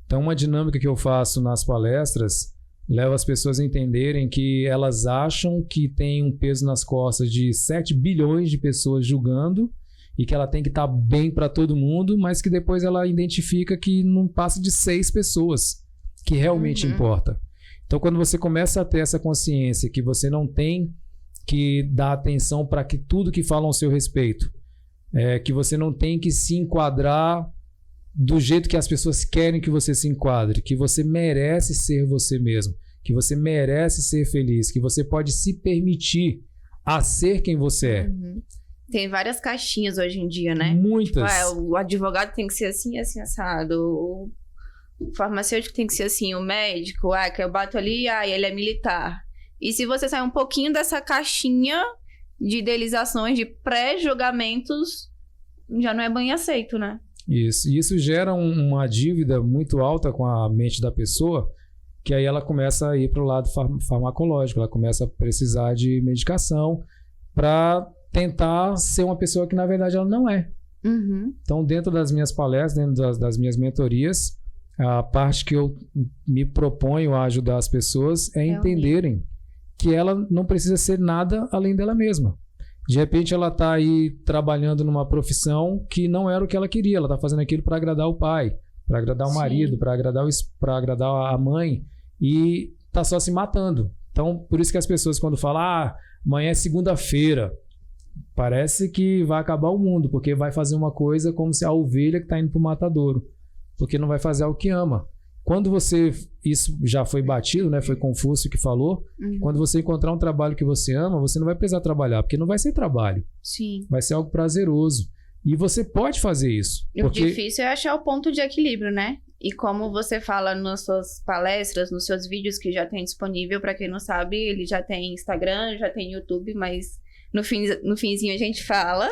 Então, uma dinâmica que eu faço nas palestras leva as pessoas a entenderem que elas acham que tem um peso nas costas de 7 bilhões de pessoas julgando e que ela tem que estar bem para todo mundo, mas que depois ela identifica que não passa de 6 pessoas que realmente importa. Então, quando você começa a ter essa consciência que você não tem que dar atenção para que tudo que falam ao seu respeito, que você não tem que se enquadrar do jeito que as pessoas querem que você se enquadre, que você merece ser você mesmo, que você merece ser feliz, que você pode se permitir a ser quem você é. Tem várias caixinhas hoje em dia, né? Muitas. Tipo, o advogado tem que ser assim, assim, assado. O farmacêutico tem que ser assim. O médico, que eu bato ali, ele é militar. E se você sair um pouquinho dessa caixinha de idealizações, de pré-julgamentos, já não é bem aceito, né? Isso. E isso gera uma dívida muito alta com a mente da pessoa, que aí ela começa a ir para o lado farmacológico, ela começa a precisar de medicação para tentar ser uma pessoa que, na verdade, ela não é. Então, dentro das minhas palestras, dentro das minhas mentorias, a parte que eu me proponho a ajudar as pessoas é entenderem que ela não precisa ser nada além dela mesma. De repente, ela está aí trabalhando numa profissão que não era o que ela queria. Ela está fazendo aquilo para agradar o pai, para agradar o marido, para agradar a mãe, e está só se matando. Então, por isso que as pessoas, quando falam, amanhã é segunda-feira, parece que vai acabar o mundo, porque vai fazer uma coisa como se a ovelha que está indo para o matadouro, porque não vai fazer algo que ama. Quando isso já foi batido, né? Foi Confúcio que falou, quando você encontrar um trabalho que você ama, você não vai precisar trabalhar, porque não vai ser trabalho. Sim. Vai ser algo prazeroso. E você pode fazer isso. O difícil é achar o ponto de equilíbrio, né? E como você fala nas suas palestras, nos seus vídeos que já tem disponível, para quem não sabe, ele já tem Instagram, já tem YouTube, mas no finzinho a gente fala.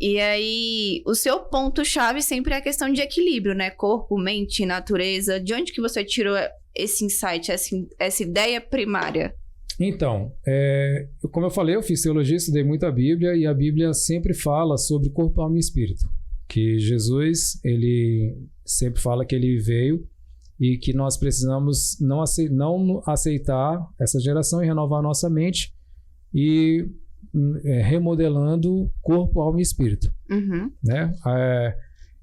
E aí, o seu ponto-chave sempre é a questão de equilíbrio, né? Corpo, mente, natureza. De onde que você tirou esse insight, essa ideia primária? Então, como eu falei, eu fiz teologia, estudei muito a Bíblia, e a Bíblia sempre fala sobre corpo, alma e espírito. Que Jesus, ele sempre fala que ele veio e que nós precisamos não aceitar essa geração e renovar a nossa mente e remodelando corpo, alma e espírito. Né?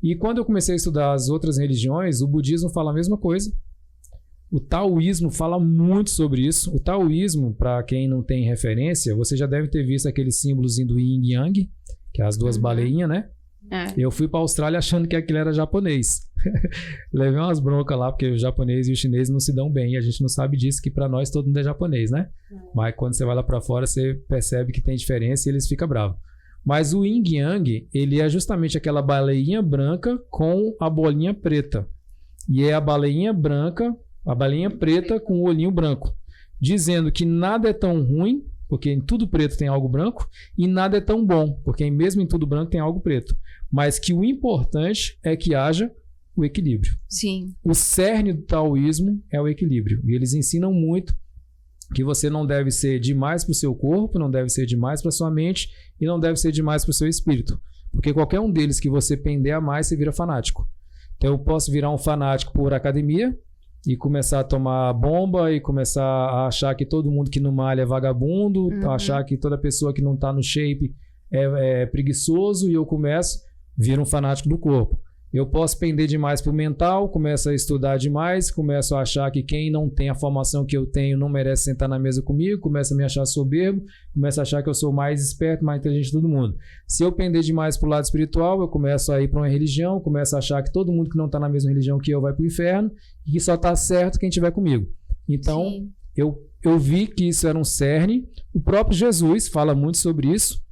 E quando eu comecei a estudar as outras religiões, o budismo fala a mesma coisa. O taoísmo fala muito sobre isso. O taoísmo, para quem não tem referência, você já deve ter visto aquele símbolozinho do yin e yang, que é as duas baleinhas, né? Eu fui para a Austrália achando que aquilo era japonês. Levei umas broncas lá, porque o japonês e o chinês não se dão bem. E a gente não sabe disso, que para nós todo mundo é japonês, né? Mas quando você vai lá para fora, você percebe que tem diferença e eles ficam bravos. Mas o yin yang, ele é justamente aquela baleinha branca com a bolinha preta. E é a baleinha branca, a baleinha preta com o olhinho branco. Dizendo que nada é tão ruim, porque em tudo preto tem algo branco, e nada é tão bom, porque mesmo em tudo branco tem algo preto. Mas que o importante é que haja o equilíbrio. Sim. O cerne do taoísmo é o equilíbrio. E eles ensinam muito que você não deve ser demais para o seu corpo, não deve ser demais para a sua mente e não deve ser demais para o seu espírito. Porque qualquer um deles que você pender a mais, você vira fanático. Então eu posso virar um fanático por academia e começar a tomar bomba e começar a achar que todo mundo que não malha é vagabundo, achar que toda pessoa que não está no shape é preguiçoso, e eu viro um fanático do corpo. Eu posso pender demais para o mental, começo a estudar demais, começo a achar que quem não tem a formação que eu tenho não merece sentar na mesa comigo, começo a me achar soberbo, começo a achar que eu sou mais esperto, mais inteligente de todo mundo. Se eu pender demais para o lado espiritual, eu começo a ir para uma religião, começo a achar que todo mundo que não está na mesma religião que eu vai para o inferno e que só está certo quem estiver comigo. Então, eu vi que isso era um cerne. O próprio Jesus fala muito sobre isso,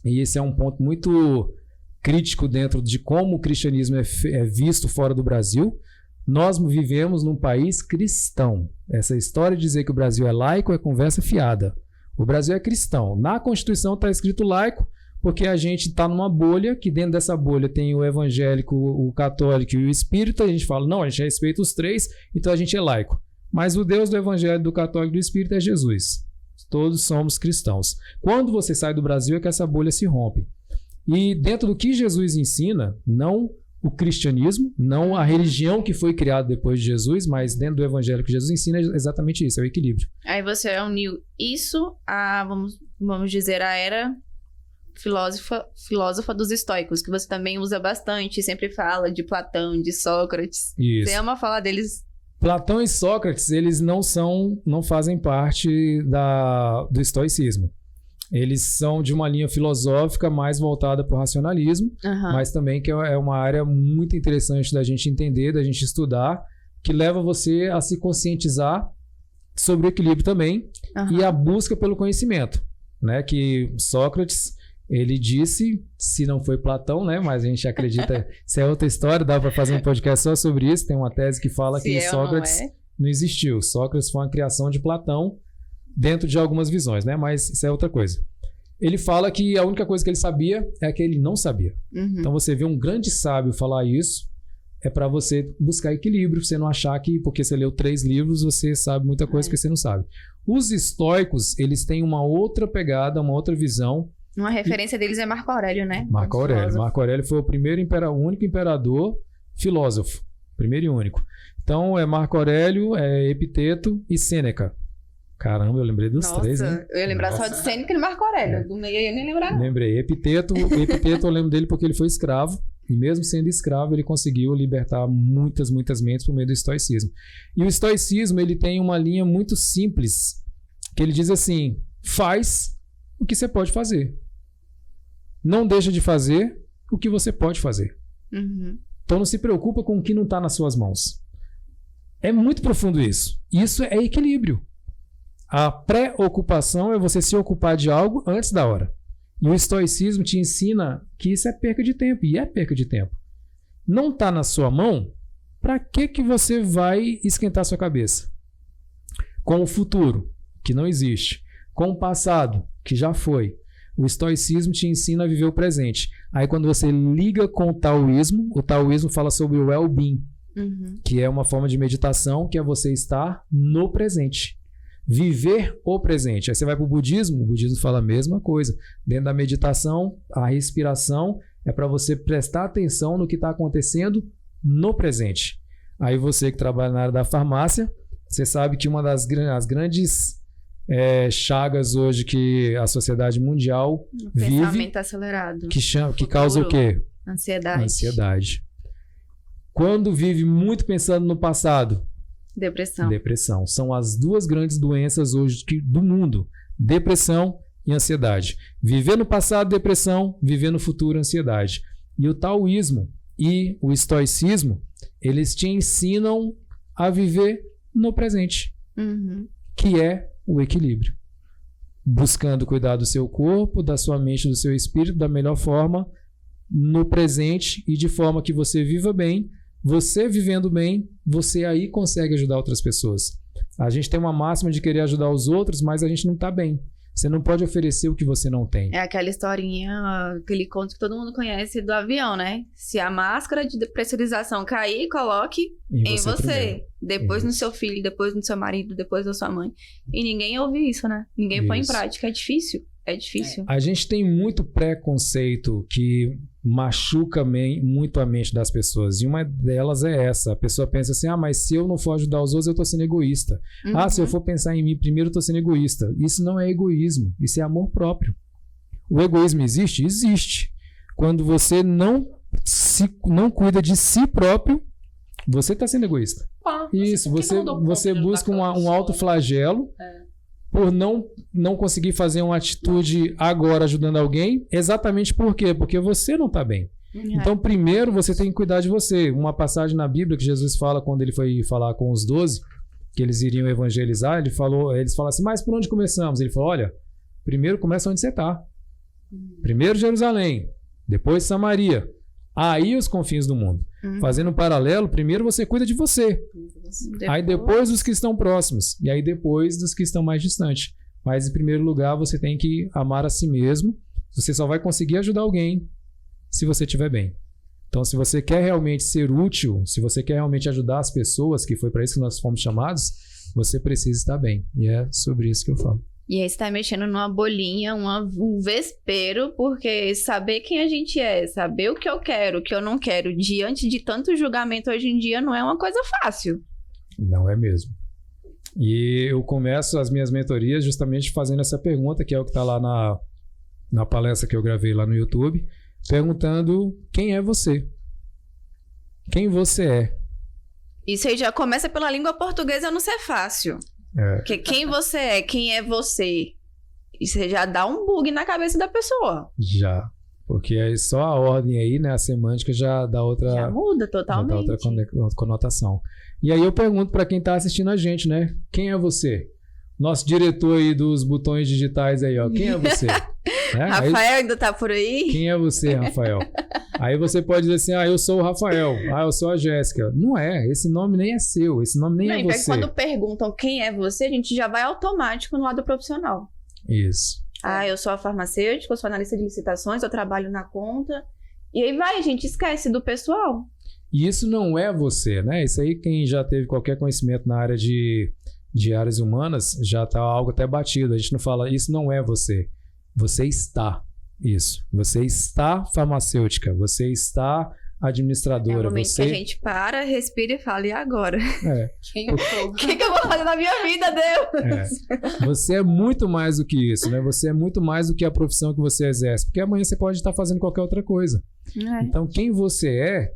e esse é um ponto muito crítico dentro de como o cristianismo é visto fora do Brasil. Nós vivemos num país cristão. Essa história de dizer que o Brasil é laico é conversa fiada. O Brasil é cristão. Na Constituição está escrito laico, porque a gente está numa bolha, que dentro dessa bolha tem o evangélico, o católico e o espírita. A gente fala, não, a gente respeita os três, então a gente é laico. Mas o Deus do evangelho, do católico e do espírita é Jesus. Todos somos cristãos. Quando você sai do Brasil é que essa bolha se rompe. E dentro do que Jesus ensina, não o cristianismo, não a religião que foi criada depois de Jesus, mas dentro do evangelho que Jesus ensina é exatamente isso, é o equilíbrio. Aí você uniu isso a, vamos dizer, a era filósofa dos estoicos, que você também usa bastante, sempre fala de Platão, de Sócrates. Isso. Você ama falar deles? Platão e Sócrates, eles não fazem parte do estoicismo. Eles são de uma linha filosófica mais voltada para o racionalismo, mas também que é uma área muito interessante da gente entender, da gente estudar, que leva você a se conscientizar sobre o equilíbrio também e a busca pelo conhecimento, né? Que Sócrates, ele disse, se não foi Platão, né? Mas a gente acredita, isso é outra história, dá para fazer um podcast só sobre isso. Tem uma tese que fala que Sócrates não existiu. Sócrates foi uma criação de Platão, dentro de algumas visões, né? Mas isso é outra coisa. Ele fala que a única coisa que ele sabia é que ele não sabia. Então você vê um grande sábio falar isso, é para você buscar equilíbrio, você não achar que porque você leu 3 livros você sabe muita coisa que você não sabe. Os estoicos, eles têm uma outra pegada, uma outra visão. Uma referência deles é Marco Aurélio, né? Marco Aurélio. Marco Aurélio foi o único imperador filósofo. Primeiro e único. Então é Marco Aurélio, Epiteto e Sêneca. Caramba, eu lembrei dos 3, né? Eu ia lembrar só de Sêneca e Marco Aurélio. Do meio eu nem lembrar. Lembrei. Epiteto eu lembro dele porque ele foi escravo. E mesmo sendo escravo, ele conseguiu libertar muitas mentes por meio do estoicismo. E o estoicismo, ele tem uma linha muito simples, que ele diz assim, faz o que você pode fazer. Não deixa de fazer o que você pode fazer. Então não se preocupa com o que não está nas suas mãos. É muito profundo isso. Isso é equilíbrio. A preocupação é você se ocupar de algo antes da hora. E o estoicismo te ensina que isso é perca de tempo. E é perca de tempo. Não está na sua mão, para que você vai esquentar sua cabeça? Com o futuro, que não existe. Com o passado, que já foi. O estoicismo te ensina a viver o presente. Aí quando você liga com o taoísmo fala sobre o well-being, que é uma forma de meditação, que é você estar no presente. Viver o presente. Aí você vai para o budismo fala a mesma coisa. Dentro da meditação, a respiração é para você prestar atenção no que está acontecendo no presente. Aí você que trabalha na área da farmácia, você sabe que uma das grandes chagas hoje que a sociedade mundial vive. Pensamento acelerado. Que causa o quê? Ansiedade. Ansiedade. Quando vive muito pensando no passado? Depressão. Depressão. São as duas grandes doenças hoje do mundo. Depressão e ansiedade. Viver no passado, depressão. Viver no futuro, ansiedade. E o taoísmo e o estoicismo, eles te ensinam a viver no presente. Que é o equilíbrio. Buscando cuidar do seu corpo, da sua mente, do seu espírito, da melhor forma, no presente e de forma que você viva bem. Você vivendo bem, você aí consegue ajudar outras pessoas. A gente tem uma máxima de querer ajudar os outros, mas a gente não está bem. Você não pode oferecer o que você não tem. É aquela historinha, aquele conto que todo mundo conhece do avião, né? Se a máscara de pressurização cair, coloque em você. Depois no seu filho, depois no seu marido, depois na sua mãe. E ninguém ouve isso, né? Ninguém põe em prática. É difícil. É difícil. A gente tem muito preconceito que machuca muito a mente das pessoas. E uma delas é essa. A pessoa pensa assim, mas se eu não for ajudar os outros, eu estou sendo egoísta. Se eu for pensar em mim primeiro, eu estou sendo egoísta. Isso não é egoísmo. Isso é amor próprio. O egoísmo existe? Existe. Quando você não cuida de si próprio, você está sendo egoísta. Isso. Você busca um autoflagelo. Por não conseguir fazer uma atitude agora ajudando alguém, exatamente por quê? Porque você não está bem. Então, primeiro, você tem que cuidar de você. Uma passagem na Bíblia que Jesus fala quando ele foi falar com os 12, que eles iriam evangelizar, eles falaram assim, mas por onde começamos? Ele falou, olha, primeiro começa onde você está. Primeiro Jerusalém, depois Samaria, aí os confins do mundo. Fazendo um paralelo, primeiro você cuida de você. Aí depois dos que estão próximos. E aí depois dos que estão mais distantes. Mas em primeiro lugar você tem que amar a si mesmo. Você só vai conseguir ajudar alguém se você estiver bem. Então se você quer realmente ser útil, se você quer realmente ajudar as pessoas, que foi para isso que nós fomos chamados, você precisa estar bem. E é sobre isso que eu falo. E aí você tá mexendo numa bolinha, um vespeiro, porque saber quem a gente é, saber o que eu quero, o que eu não quero, diante de tanto julgamento hoje em dia, não é uma coisa fácil. Não é mesmo. E eu começo as minhas mentorias justamente fazendo essa pergunta, que é o que está lá na palestra que eu gravei lá no YouTube, perguntando quem é você? Quem você é? Isso aí já começa pela língua portuguesa não ser fácil. Porque quem você é, quem é você? Isso já dá um bug na cabeça da pessoa. Já. Porque aí só a ordem aí, né? A semântica já dá outra... Já muda totalmente. Já dá outra conotação. E aí eu pergunto para quem tá assistindo a gente, né? Quem é você? Nosso diretor aí dos botões digitais aí, ó. Quem é você? Rafael ainda tá por aí? Quem é você, Rafael? Aí você pode dizer assim, eu sou o Rafael, eu sou a Jéssica. Não é, esse nome nem é seu, esse nome nem é você. Quando perguntam quem é você, a gente já vai automático no lado profissional. Isso. Eu sou a farmacêutica, eu sou analista de licitações, eu trabalho na conta. E aí a gente esquece do pessoal. E isso não é você, né? Isso aí, quem já teve qualquer conhecimento na área de áreas humanas, já tá algo até batido. A gente não fala, isso não é você. Você está isso. Você está farmacêutica. Você está administradora. É o momento que a gente para, respira e fala, e agora? Quem eu sou? O que eu vou fazer na minha vida, Deus? Você é muito mais do que isso, né? Você é muito mais do que a profissão que você exerce. Porque amanhã você pode estar fazendo qualquer outra coisa. Então, quem você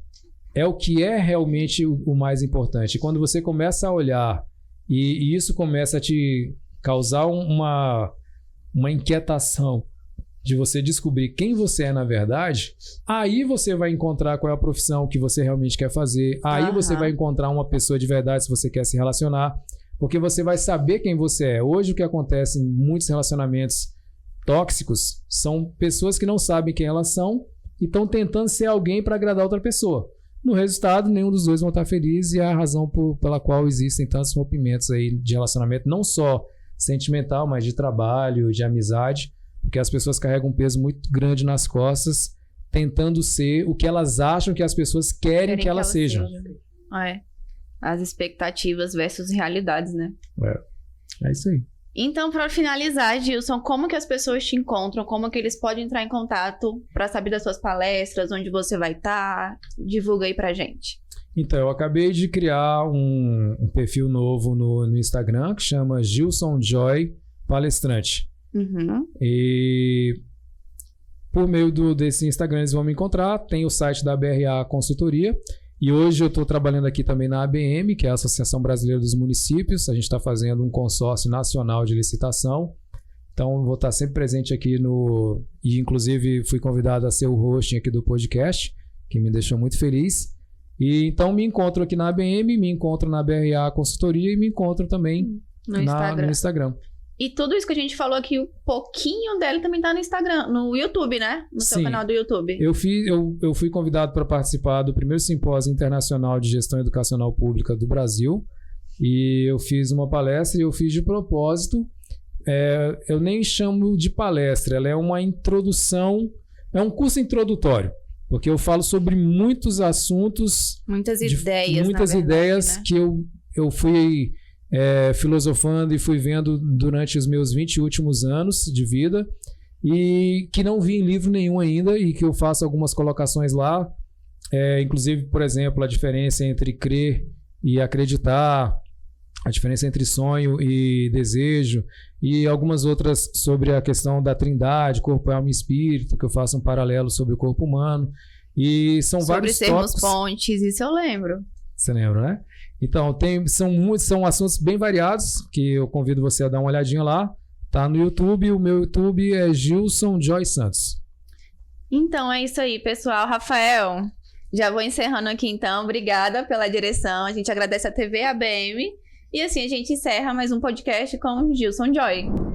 é o que é realmente o mais importante. E quando você começa a olhar e isso começa a te causar uma inquietação de você descobrir quem você é na verdade, aí você vai encontrar qual é a profissão que você realmente quer fazer. Aí você vai encontrar uma pessoa de verdade se você quer se relacionar. Porque você vai saber quem você é. Hoje o que acontece em muitos relacionamentos tóxicos são pessoas que não sabem quem elas são e estão tentando ser alguém para agradar outra pessoa. No resultado, nenhum dos dois vão estar feliz e é a razão pela qual existem tantos rompimentos aí de relacionamento, não só sentimental, mas de trabalho, de amizade, porque as pessoas carregam um peso muito grande nas costas, tentando ser o que elas acham que as pessoas querem que elas sejam. As expectativas versus realidades, né? É isso aí. Então, para finalizar, Gilson, como que as pessoas te encontram? Como que eles podem entrar em contato para saber das suas palestras, onde você vai estar? Divulga aí pra gente. Então, eu acabei de criar um perfil novo no Instagram que chama GilsonJoy palestrante. Uhum. E por meio desse Instagram eles vão me encontrar. Tem o site da BRA Consultoria. E hoje eu estou trabalhando aqui também na ABM, que é a Associação Brasileira dos Municípios. A gente está fazendo um consórcio nacional de licitação. Então, eu vou estar sempre presente aqui E, inclusive, fui convidado a ser o hosting aqui do podcast, que me deixou muito feliz. E, então, me encontro aqui na ABM, me encontro na BRA Consultoria e me encontro também no Instagram. E tudo isso que a gente falou aqui, um pouquinho dele também tá no Instagram, no YouTube, né? No seu canal do YouTube. Eu fui convidado para participar do primeiro simpósio internacional de gestão educacional pública do Brasil. E eu fiz uma palestra e eu fiz de propósito. Eu nem chamo de palestra, ela é uma introdução, é um curso introdutório. Porque eu falo sobre muitos assuntos. Muitas ideias, muitas ideias, né? Que eu fui... filosofando e fui vendo durante os meus 20 últimos anos de vida e que não vi em livro nenhum ainda e que eu faço algumas colocações lá, inclusive, por exemplo, a diferença entre crer e acreditar, a diferença entre sonho e desejo e algumas outras sobre a questão da trindade, corpo, alma e espírito, que eu faço um paralelo sobre o corpo humano e são vários tópicos. Sobre sermos pontes, isso eu lembro. Você lembra, né? Então, são assuntos bem variados, que eu convido você a dar uma olhadinha lá. Tá no YouTube, o meu YouTube é Gilson Joy Santos. Então, é isso aí, pessoal. Rafael, já vou encerrando aqui então. Obrigada pela direção. A gente agradece a TV ABM. E assim, a gente encerra mais um podcast com Gilson Joy.